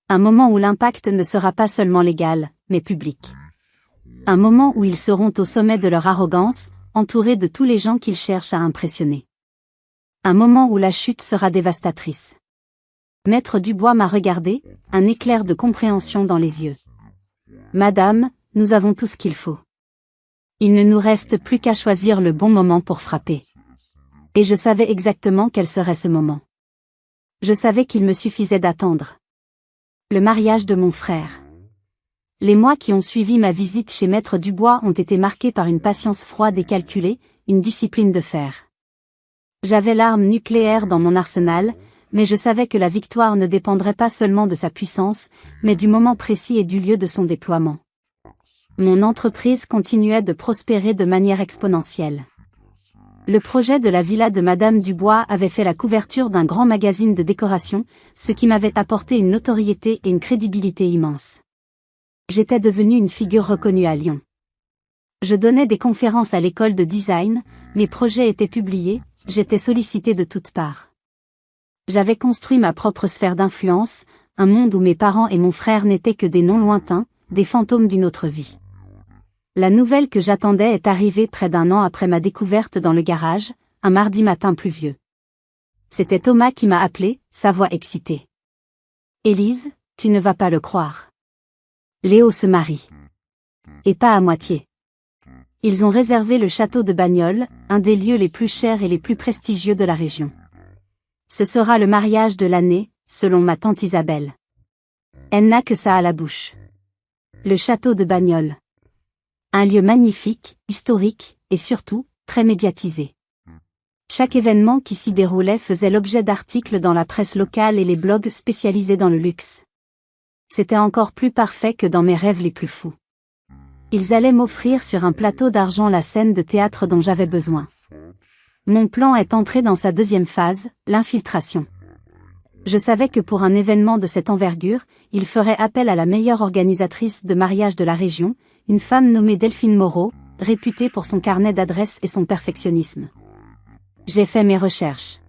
Un moment où l'impact ne sera pas seulement légal, mais public. Un moment où ils seront au sommet de leur arrogance, entourés de tous les gens qu'ils cherchent à impressionner. Un moment où la chute sera dévastatrice. Maître Dubois m'a regardé, un éclair de compréhension dans les yeux. Madame, nous avons tout ce qu'il faut. Il ne nous reste plus qu'à choisir le bon moment pour frapper. Et je savais exactement quel serait ce moment. Je savais qu'il me suffisait d'attendre. Le mariage de mon frère. Les mois qui ont suivi ma visite chez Maître Dubois ont été marqués par une patience froide et calculée, une discipline de fer. J'avais l'arme nucléaire dans mon arsenal, mais je savais que la victoire ne dépendrait pas seulement de sa puissance, mais du moment précis et du lieu de son déploiement. Mon entreprise continuait de prospérer de manière exponentielle. Le projet de la villa de Madame Dubois avait fait la couverture d'un grand magazine de décoration, ce qui m'avait apporté une notoriété et une crédibilité immenses. J'étais devenue une figure reconnue à Lyon. Je donnais des conférences à l'école de design, mes projets étaient publiés, j'étais sollicitée de toutes parts. J'avais construit ma propre sphère d'influence, un monde où mes parents et mon frère n'étaient que des noms lointains, des fantômes d'une autre vie. La nouvelle que j'attendais est arrivée près d'un an après ma découverte dans le garage, un mardi matin pluvieux. C'était Thomas qui m'a appelé, sa voix excitée. Élise, tu ne vas pas le croire. Léo se marie. Et pas à moitié. Ils ont réservé le château de Bagnoles, un des lieux les plus chers et les plus prestigieux de la région. Ce sera le mariage de l'année, selon ma tante Isabelle. Elle n'a que ça à la bouche. Le château de Bagnoles. Un lieu magnifique, historique, et surtout, très médiatisé. Chaque événement qui s'y déroulait faisait l'objet d'articles dans la presse locale et les blogs spécialisés dans le luxe. C'était encore plus parfait que dans mes rêves les plus fous. Ils allaient m'offrir sur un plateau d'argent la scène de théâtre dont j'avais besoin. Mon plan est entré dans sa deuxième phase, l'infiltration. Je savais que pour un événement de cette envergure, il ferait appel à la meilleure organisatrice de mariage de la région, une femme nommée Delphine Moreau, réputée pour son carnet d'adresses et son perfectionnisme. J'ai fait mes recherches.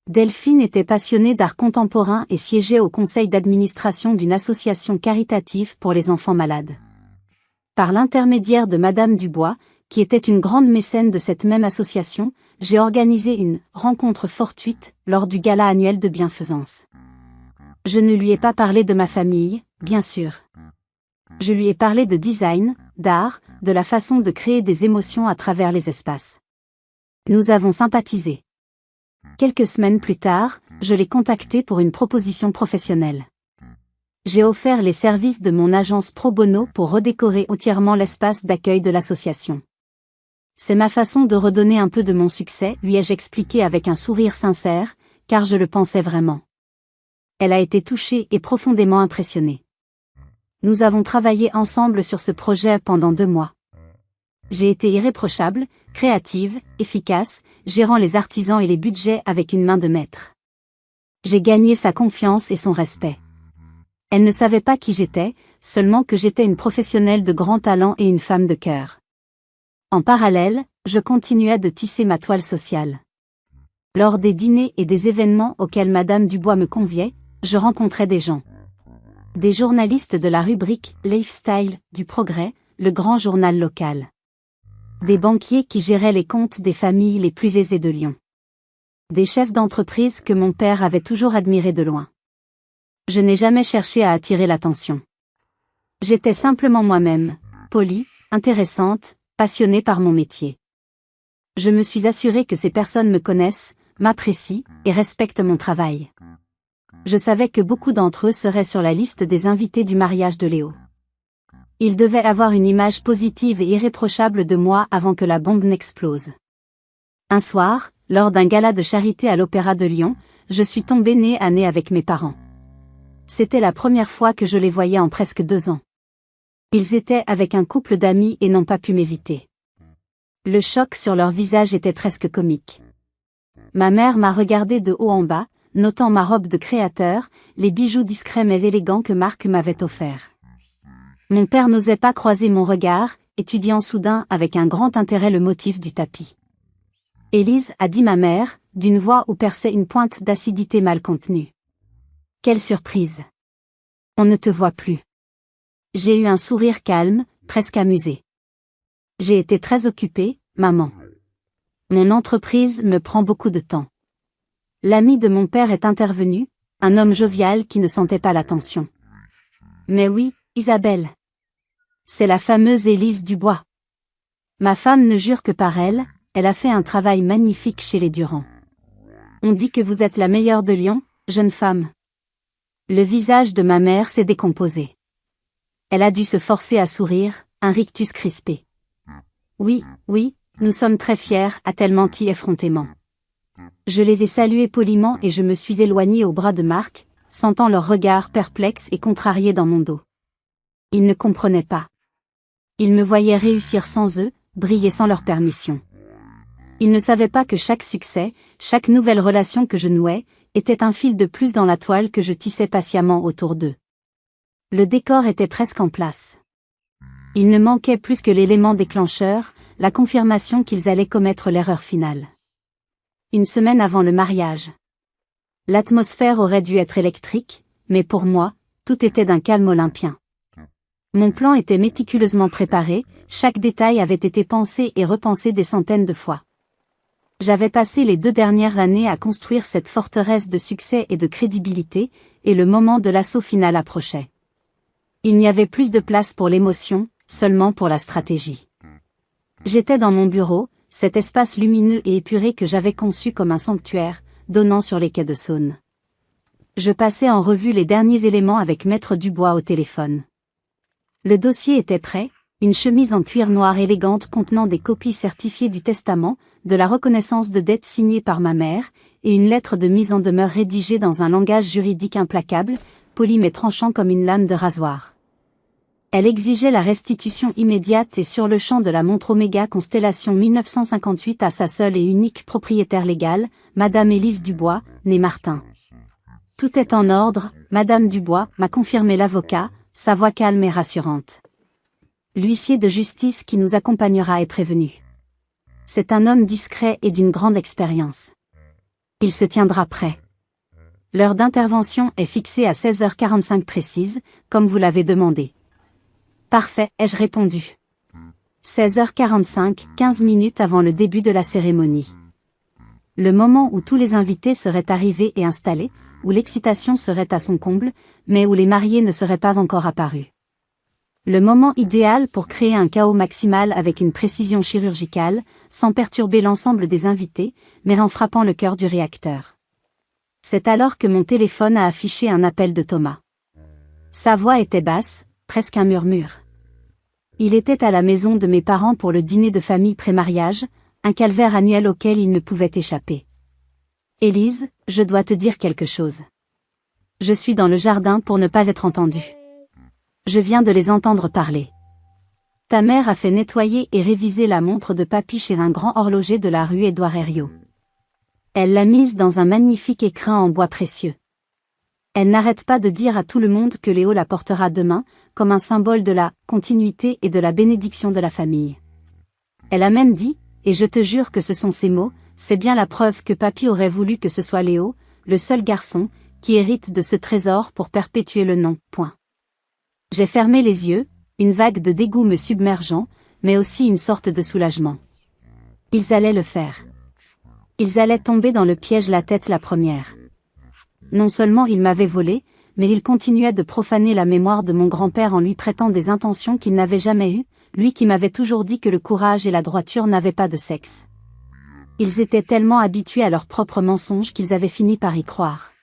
Delphine était passionnée d'art contemporain et siégeait au conseil d'administration d'une association caritative pour les enfants malades. Par l'intermédiaire de Madame Dubois, qui était une grande mécène de cette même association, j'ai organisé une rencontre fortuite lors du gala annuel de bienfaisance. Je ne lui ai pas parlé de ma famille, bien sûr. Je lui ai parlé de design, d'art, de la façon de créer des émotions à travers les espaces. Nous avons sympathisé. Quelques semaines plus tard, je l'ai contacté pour une proposition professionnelle. J'ai offert les services de mon agence pro bono pour redécorer entièrement l'espace d'accueil de l'association. C'est ma façon de redonner un peu de mon succès, lui ai-je expliqué avec un sourire sincère, car je le pensais vraiment. Elle a été touchée et profondément impressionnée. Nous avons travaillé ensemble sur ce projet pendant 2 mois. J'ai été irréprochable, créative, efficace, gérant les artisans et les budgets avec une main de maître. J'ai gagné sa confiance et son respect. Elle ne savait pas qui j'étais, seulement que j'étais une professionnelle de grand talent et une femme de cœur. En parallèle, je continuais de tisser ma toile sociale. Lors des dîners et des événements auxquels Madame Dubois me conviait, je rencontrais des gens. Des journalistes de la rubrique « Lifestyle » du Progrès, le grand journal local. Des banquiers qui géraient les comptes des familles les plus aisées de Lyon. Des chefs d'entreprise que mon père avait toujours admirés de loin. Je n'ai jamais cherché à attirer l'attention. J'étais simplement moi-même, polie, intéressante, passionnée par mon métier. Je me suis assuré que ces personnes me connaissent, m'apprécient, et respectent mon travail. Je savais que beaucoup d'entre eux seraient sur la liste des invités du mariage de Léo. Ils devaient avoir une image positive et irréprochable de moi avant que la bombe n'explose. Un soir, lors d'un gala de charité à l'Opéra de Lyon, je suis tombée nez à nez avec mes parents. C'était la première fois que je les voyais en presque 2 ans. Ils étaient avec un couple d'amis et n'ont pas pu m'éviter. Le choc sur leur visage était presque comique. Ma mère m'a regardée de haut en bas, notant ma robe de créateur, les bijoux discrets mais élégants que Marc m'avait offerts. Mon père n'osait pas croiser mon regard, étudiant soudain avec un grand intérêt le motif du tapis. Élise, a dit ma mère, d'une voix où perçait une pointe d'acidité mal contenue. Quelle surprise! On ne te voit plus. J'ai eu un sourire calme, presque amusé. J'ai été très occupée, maman. Mon entreprise me prend beaucoup de temps. L'ami de mon père est intervenu, un homme jovial qui ne sentait pas la tension. Mais oui, Isabelle. C'est la fameuse Élise Dubois. Ma femme ne jure que par elle, elle a fait un travail magnifique chez les Durand. On dit que vous êtes la meilleure de Lyon, jeune femme. Le visage de ma mère s'est décomposé. Elle a dû se forcer à sourire, un rictus crispé. Oui, nous sommes très fiers, a-t-elle menti effrontément. Je les ai salués poliment et je me suis éloignée au bras de Marc, sentant leur regard perplexe et contrarié dans mon dos. Ils ne comprenaient pas. Ils me voyaient réussir sans eux, briller sans leur permission. Ils ne savaient pas que chaque succès, chaque nouvelle relation que je nouais, était un fil de plus dans la toile que je tissais patiemment autour d'eux. Le décor était presque en place. Il ne manquait plus que l'élément déclencheur, la confirmation qu'ils allaient commettre l'erreur finale. Une semaine avant le mariage. L'atmosphère aurait dû être électrique, mais pour moi, tout était d'un calme olympien. Mon plan était méticuleusement préparé, chaque détail avait été pensé et repensé des centaines de fois. J'avais passé les 2 dernières années à construire cette forteresse de succès et de crédibilité, et le moment de l'assaut final approchait. Il n'y avait plus de place pour l'émotion, seulement pour la stratégie. J'étais dans mon bureau, cet espace lumineux et épuré que j'avais conçu comme un sanctuaire, donnant sur les quais de Saône. Je passais en revue les derniers éléments avec Maître Dubois au téléphone. Le dossier était prêt, une chemise en cuir noir élégante contenant des copies certifiées du testament, de la reconnaissance de dette signée par ma mère, et une lettre de mise en demeure rédigée dans un langage juridique implacable, poli mais tranchant comme une lame de rasoir. Elle exigeait la restitution immédiate et sur le champ de la montre Oméga Constellation 1958 à sa seule et unique propriétaire légale, Madame Élise Dubois, née Martin. Tout est en ordre, Madame Dubois, m'a confirmé l'avocat, sa voix calme et rassurante. L'huissier de justice qui nous accompagnera est prévenu. C'est un homme discret et d'une grande expérience. Il se tiendra prêt. L'heure d'intervention est fixée à 16h45 précise, comme vous l'avez demandé. Parfait, ai-je répondu. 16h45, 15 minutes avant le début de la cérémonie. Le moment où tous les invités seraient arrivés et installés, où l'excitation serait à son comble, mais où les mariés ne seraient pas encore apparus. Le moment idéal pour créer un chaos maximal avec une précision chirurgicale, sans perturber l'ensemble des invités, mais en frappant le cœur du réacteur. C'est alors que mon téléphone a affiché un appel de Thomas. Sa voix était basse, presque un murmure. Il était à la maison de mes parents pour le dîner de famille pré-mariage, un calvaire annuel auquel il ne pouvait échapper. Élise, je dois te dire quelque chose. Je suis dans le jardin pour ne pas être entendue. Je viens de les entendre parler. Ta mère a fait nettoyer et réviser la montre de papy chez un grand horloger de la rue Édouard Herriot. Elle l'a mise dans un magnifique écrin en bois précieux. Elle n'arrête pas de dire à tout le monde que Léo la portera demain, comme un symbole de la continuité et de la bénédiction de la famille. Elle a même dit, et je te jure que ce sont ses mots, c'est bien la preuve que papy aurait voulu que ce soit Léo, le seul garçon, qui hérite de ce trésor pour perpétuer le nom. Point. J'ai fermé les yeux, une vague de dégoût me submergeant, mais aussi une sorte de soulagement. Ils allaient le faire. Ils allaient tomber dans le piège la tête la première. Non seulement il m'avait volé, mais il continuait de profaner la mémoire de mon grand-père en lui prêtant des intentions qu'il n'avait jamais eues, lui qui m'avait toujours dit que le courage et la droiture n'avaient pas de sexe. Ils étaient tellement habitués à leurs propres mensonges qu'ils avaient fini par y croire.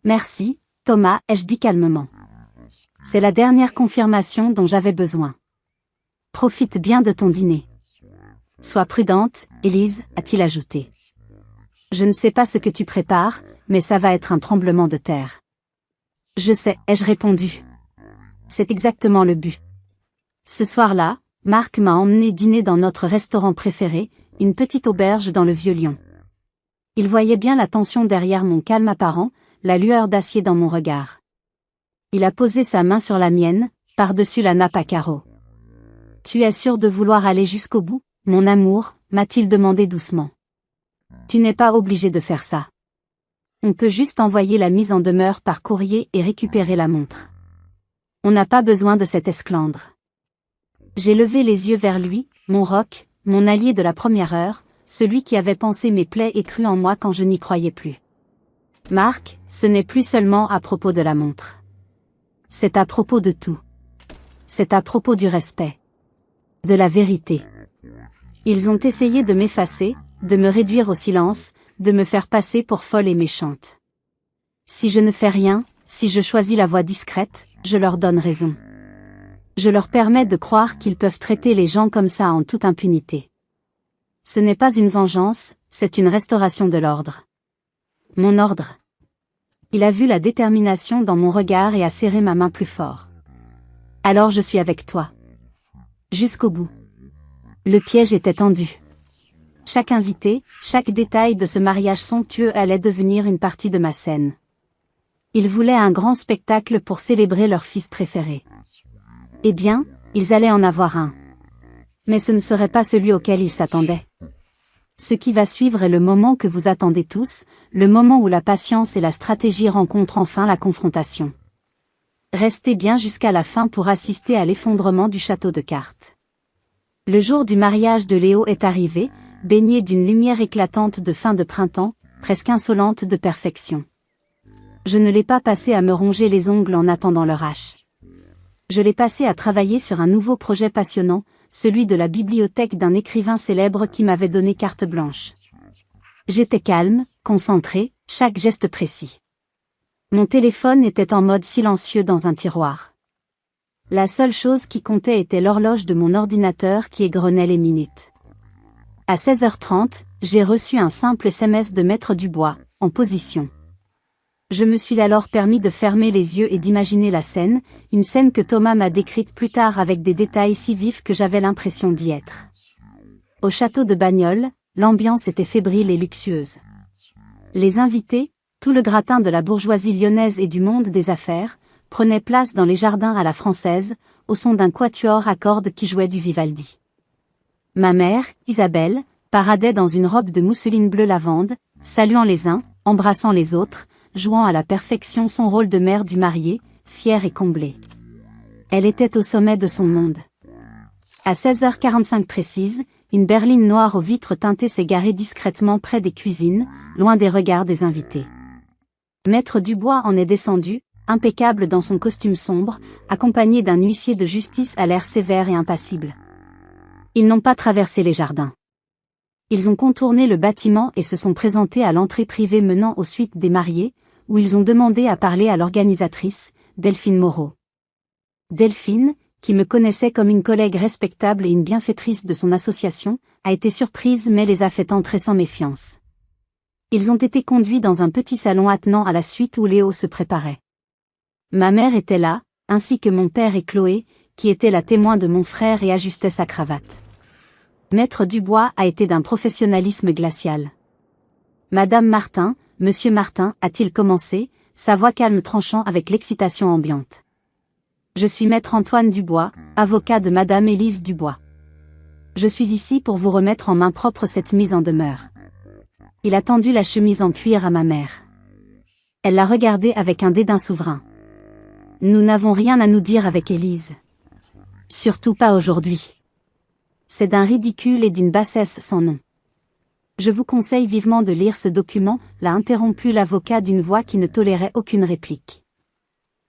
Merci, Thomas, ai-je dit calmement. C'est la dernière confirmation dont j'avais besoin. Profite bien de ton dîner. Sois prudente, Élise, a-t-il ajouté. Je ne sais pas ce que tu prépares, mais ça va être un tremblement de terre. Je sais, ai-je répondu. C'est exactement le but. Ce soir-là, Marc m'a emmené dîner dans notre restaurant préféré, une petite auberge dans le Vieux-Lyon. Il voyait bien la tension derrière mon calme apparent, la lueur d'acier dans mon regard. Il a posé sa main sur la mienne, par-dessus la nappe à carreaux. Tu es sûr de vouloir aller jusqu'au bout, mon amour, m'a-t-il demandé doucement. Tu n'es pas obligé de faire ça. On peut juste envoyer la mise en demeure par courrier et récupérer la montre. On n'a pas besoin de cet esclandre. J'ai levé les yeux vers lui, mon roc, mon allié de la première heure, celui qui avait pansé mes plaies et cru en moi quand je n'y croyais plus. Marc, ce n'est plus seulement à propos de la montre. C'est à propos de tout. C'est à propos du respect. De la vérité. Ils ont essayé de m'effacer, de me réduire au silence, de me faire passer pour folle et méchante. Si je ne fais rien, si je choisis la voie discrète, je leur donne raison. Je leur permets de croire qu'ils peuvent traiter les gens comme ça en toute impunité. Ce n'est pas une vengeance, c'est une restauration de l'ordre. Mon ordre. Il a vu la détermination dans mon regard et a serré ma main plus fort. Alors je suis avec toi. Jusqu'au bout. Le piège était tendu. Chaque invité, chaque détail de ce mariage somptueux allait devenir une partie de ma scène. Ils voulaient un grand spectacle pour célébrer leur fils préféré. Eh bien, ils allaient en avoir un. Mais ce ne serait pas celui auquel ils s'attendaient. Ce qui va suivre est le moment que vous attendez tous, le moment où la patience et la stratégie rencontrent enfin la confrontation. Restez bien jusqu'à la fin pour assister à l'effondrement du château de cartes. Le jour du mariage de Léo est arrivé, baigné d'une lumière éclatante de fin de printemps, presque insolente de perfection. Je ne l'ai pas passé à me ronger les ongles en attendant leur hache. Je l'ai passé à travailler sur un nouveau projet passionnant, celui de la bibliothèque d'un écrivain célèbre qui m'avait donné carte blanche. J'étais calme, concentré, chaque geste précis. Mon téléphone était en mode silencieux dans un tiroir. La seule chose qui comptait était l'horloge de mon ordinateur qui égrenait les minutes. À 16h30, j'ai reçu un simple SMS de Maître Dubois, en position. Je me suis alors permis de fermer les yeux et d'imaginer la scène, une scène que Thomas m'a décrite plus tard avec des détails si vifs que j'avais l'impression d'y être. Au château de Bagnols, l'ambiance était fébrile et luxueuse. Les invités, tout le gratin de la bourgeoisie lyonnaise et du monde des affaires, prenaient place dans les jardins à la française, au son d'un quatuor à cordes qui jouait du Vivaldi. Ma mère, Isabelle, paradait dans une robe de mousseline bleu lavande, saluant les uns, embrassant les autres, jouant à la perfection son rôle de mère du marié, fière et comblée. Elle était au sommet de son monde. À 16h45 précise, une berline noire aux vitres teintées s'est garée discrètement près des cuisines, loin des regards des invités. Maître Dubois en est descendu, impeccable dans son costume sombre, accompagné d'un huissier de justice à l'air sévère et impassible. Ils n'ont pas traversé les jardins. Ils ont contourné le bâtiment et se sont présentés à l'entrée privée menant aux suites des mariés, où ils ont demandé à parler à l'organisatrice, Delphine Moreau. Delphine, qui me connaissait comme une collègue respectable et une bienfaitrice de son association, a été surprise mais les a fait entrer sans méfiance. Ils ont été conduits dans un petit salon attenant à la suite où Léo se préparait. Ma mère était là, ainsi que mon père et Chloé, qui était la témoin de mon frère et ajustait sa cravate. Maître Dubois a été d'un professionnalisme glacial. Madame Martin, Monsieur Martin, a-t-il commencé, sa voix calme tranchant avec l'excitation ambiante. Je suis Maître Antoine Dubois, avocat de Madame Élise Dubois. Je suis ici pour vous remettre en main propre cette mise en demeure. Il a tendu la chemise en cuir à ma mère. Elle l'a regardé avec un dédain souverain. Nous n'avons rien à nous dire avec Élise. Surtout pas aujourd'hui. C'est d'un ridicule et d'une bassesse sans nom. Je vous conseille vivement de lire ce document, l'a interrompu l'avocat d'une voix qui ne tolérait aucune réplique.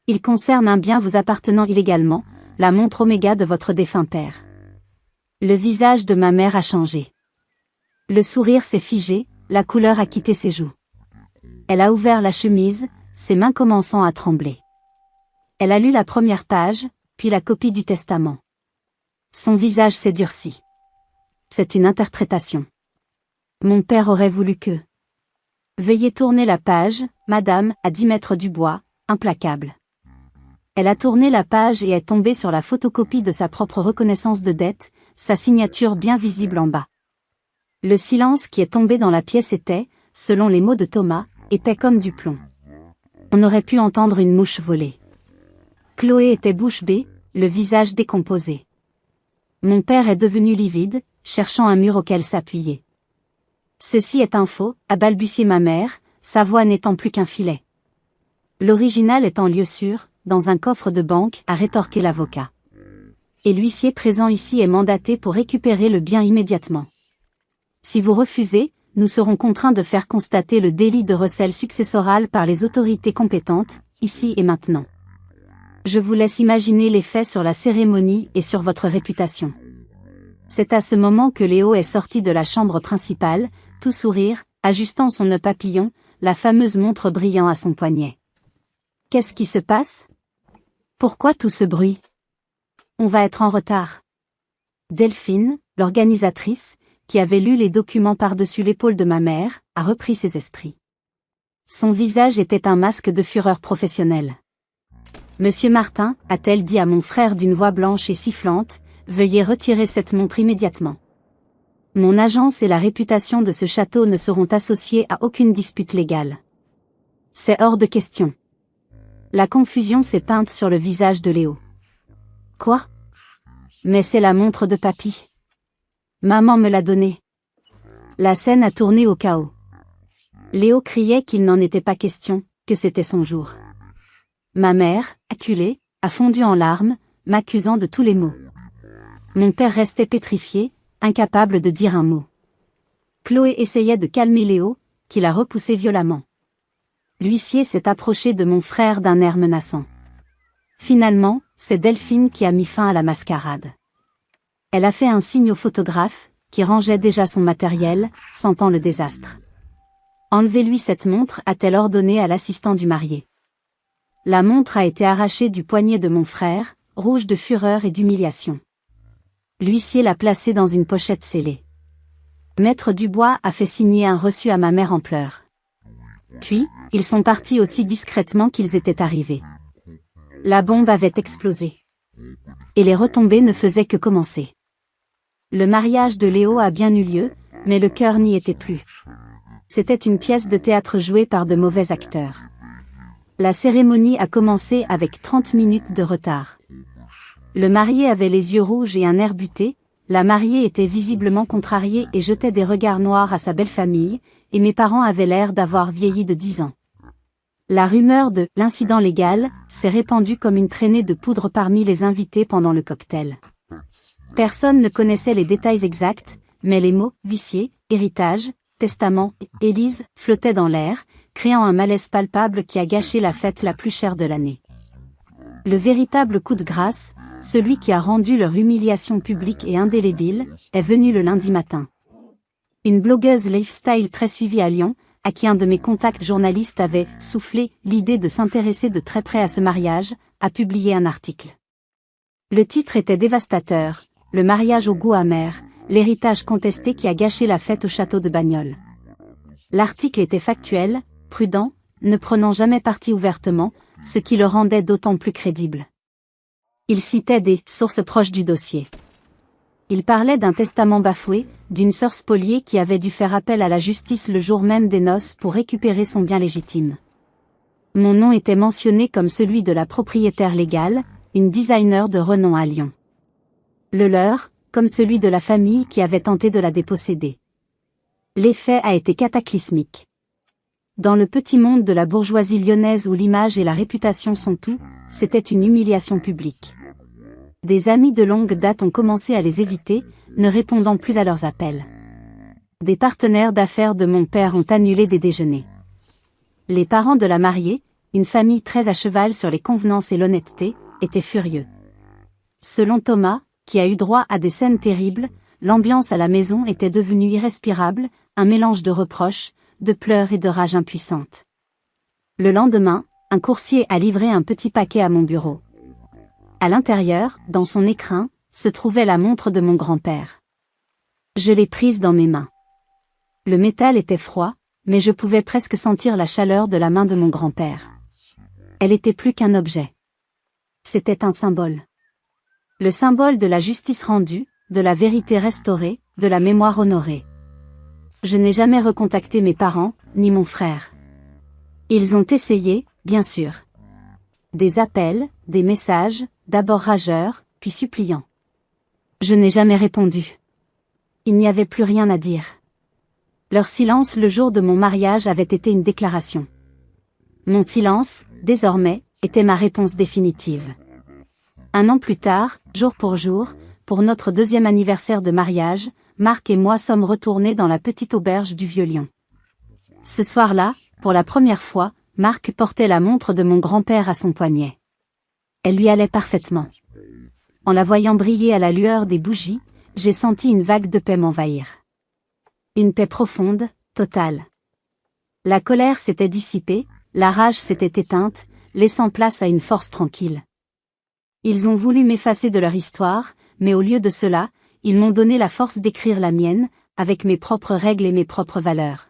Il concerne un bien vous appartenant illégalement, la montre Oméga de votre défunt père. Le visage de ma mère a changé. Le sourire s'est figé, la couleur a quitté ses joues. Elle a ouvert la chemise, ses mains commençant à trembler. Elle a lu la première page, puis la copie du testament. Son visage s'est durci. C'est une interprétation. Mon père aurait voulu que... Veuillez tourner la page, madame, à 10 mètres du bois, implacable. Elle a tourné la page et est tombée sur la photocopie de sa propre reconnaissance de dette, sa signature bien visible en bas. Le silence qui est tombé dans la pièce était, selon les mots de Thomas, épais comme du plomb. On aurait pu entendre une mouche voler. Chloé était bouche bée, le visage décomposé. Mon père est devenu livide, cherchant un mur auquel s'appuyer. Ceci est un faux, a balbutié ma mère, sa voix n'étant plus qu'un filet. L'original est en lieu sûr, dans un coffre de banque, a rétorqué l'avocat. Et l'huissier présent ici est mandaté pour récupérer le bien immédiatement. Si vous refusez, nous serons contraints de faire constater le délit de recel successoral par les autorités compétentes, ici et maintenant. Je vous laisse imaginer l'effet sur la cérémonie et sur votre réputation. C'est à ce moment que Léo est sorti de la chambre principale, tout sourire, ajustant son nœud papillon, la fameuse montre brillant à son poignet. Qu'est-ce qui se passe? Pourquoi tout ce bruit? On va être en retard. Delphine, l'organisatrice, qui avait lu les documents par-dessus l'épaule de ma mère, a repris ses esprits. Son visage était un masque de fureur professionnelle. Monsieur Martin, a-t-elle dit à mon frère d'une voix blanche et sifflante, veuillez retirer cette montre immédiatement. Mon agence et la réputation de ce château ne seront associées à aucune dispute légale. C'est hors de question. La confusion s'est peinte sur le visage de Léo. Quoi? Mais c'est la montre de papy. Maman me l'a donnée. La scène a tourné au chaos. Léo criait qu'il n'en était pas question, que c'était son jour. Ma mère, acculée, a fondu en larmes, m'accusant de tous les maux. Mon père restait pétrifié, incapable de dire un mot. Chloé essayait de calmer Léo, qui l'a repoussé violemment. L'huissier s'est approché de mon frère d'un air menaçant. Finalement, c'est Delphine qui a mis fin à la mascarade. Elle a fait un signe au photographe, qui rangeait déjà son matériel, sentant le désastre. Enlevez-lui cette montre, a-t-elle ordonné à l'assistant du marié. La montre a été arrachée du poignet de mon frère, rouge de fureur et d'humiliation. L'huissier l'a placée dans une pochette scellée. Maître Dubois a fait signer un reçu à ma mère en pleurs. Puis, ils sont partis aussi discrètement qu'ils étaient arrivés. La bombe avait explosé. Et les retombées ne faisaient que commencer. Le mariage de Léo a bien eu lieu, mais le cœur n'y était plus. C'était une pièce de théâtre jouée par de mauvais acteurs. La cérémonie a commencé avec 30 minutes de retard. Le marié avait les yeux rouges et un air buté, la mariée était visiblement contrariée et jetait des regards noirs à sa belle famille, et mes parents avaient l'air d'avoir vieilli de 10 ans. La rumeur de « l'incident légal » s'est répandue comme une traînée de poudre parmi les invités pendant le cocktail. Personne ne connaissait les détails exacts, mais les mots « huissier »,« héritage »,« testament » et « Élise » flottaient dans l'air, créant un malaise palpable qui a gâché la fête la plus chère de l'année. Le véritable coup de grâce, celui qui a rendu leur humiliation publique et indélébile, est venu le lundi matin. Une blogueuse lifestyle très suivie à Lyon, à qui un de mes contacts journalistes avait soufflé l'idée de s'intéresser de très près à ce mariage, a publié un article. Le titre était dévastateur, le mariage au goût amer, l'héritage contesté qui a gâché la fête au château de Bagnols. L'article était factuel, prudent, ne prenant jamais parti ouvertement, ce qui le rendait d'autant plus crédible. Il citait des sources proches du dossier. Il parlait d'un testament bafoué, d'une sœur spoliée qui avait dû faire appel à la justice le jour même des noces pour récupérer son bien légitime. Mon nom était mentionné comme celui de la propriétaire légale, une designer de renom à Lyon. Le leur, comme celui de la famille qui avait tenté de la déposséder. L'effet a été cataclysmique. Dans le petit monde de la bourgeoisie lyonnaise où l'image et la réputation sont tout, c'était une humiliation publique. Des amis de longue date ont commencé à les éviter, ne répondant plus à leurs appels. Des partenaires d'affaires de mon père ont annulé des déjeuners. Les parents de la mariée, une famille très à cheval sur les convenances et l'honnêteté, étaient furieux. Selon Thomas, qui a eu droit à des scènes terribles, l'ambiance à la maison était devenue irrespirable, un mélange de reproches, de pleurs et de rage impuissante. Le lendemain, un coursier a livré un petit paquet à mon bureau. À l'intérieur, dans son écrin, se trouvait la montre de mon grand-père. Je l'ai prise dans mes mains. Le métal était froid, mais je pouvais presque sentir la chaleur de la main de mon grand-père. Elle était plus qu'un objet. C'était un symbole. Le symbole de la justice rendue, de la vérité restaurée, de la mémoire honorée. Je n'ai jamais recontacté mes parents, ni mon frère. Ils ont essayé, bien sûr. Des appels, des messages, d'abord rageurs, puis suppliants. Je n'ai jamais répondu. Il n'y avait plus rien à dire. Leur silence le jour de mon mariage avait été une déclaration. Mon silence, désormais, était ma réponse définitive. Un an plus tard, jour pour jour, pour notre 2e anniversaire de mariage, Marc et moi sommes retournés dans la petite auberge du Vieux-Lyon. Ce soir-là, pour la première fois, Marc portait la montre de mon grand-père à son poignet. Elle lui allait parfaitement. En la voyant briller à la lueur des bougies, j'ai senti une vague de paix m'envahir. Une paix profonde, totale. La colère s'était dissipée, la rage s'était éteinte, laissant place à une force tranquille. Ils ont voulu m'effacer de leur histoire, mais au lieu de cela, ils m'ont donné la force d'écrire la mienne, avec mes propres règles et mes propres valeurs.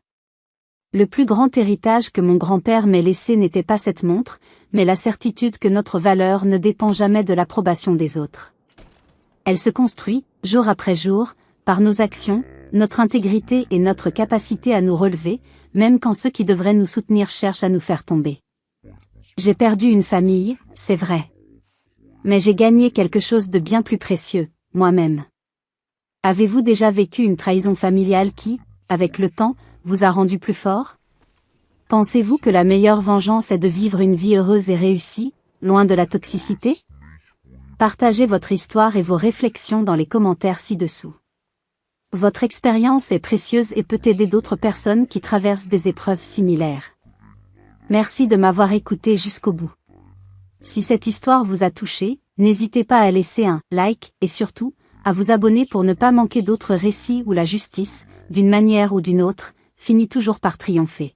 Le plus grand héritage que mon grand-père m'ait laissé n'était pas cette montre, mais la certitude que notre valeur ne dépend jamais de l'approbation des autres. Elle se construit, jour après jour, par nos actions, notre intégrité et notre capacité à nous relever, même quand ceux qui devraient nous soutenir cherchent à nous faire tomber. J'ai perdu une famille, c'est vrai. Mais j'ai gagné quelque chose de bien plus précieux, moi-même. Avez-vous déjà vécu une trahison familiale qui, avec le temps, vous a rendu plus fort? Pensez-vous que la meilleure vengeance est de vivre une vie heureuse et réussie, loin de la toxicité? Partagez votre histoire et vos réflexions dans les commentaires ci-dessous. Votre expérience est précieuse et peut aider d'autres personnes qui traversent des épreuves similaires. Merci de m'avoir écouté jusqu'au bout. Si cette histoire vous a touché, n'hésitez pas à laisser un like et surtout, à vous abonner pour ne pas manquer d'autres récits où la justice, d'une manière ou d'une autre, finit toujours par triompher.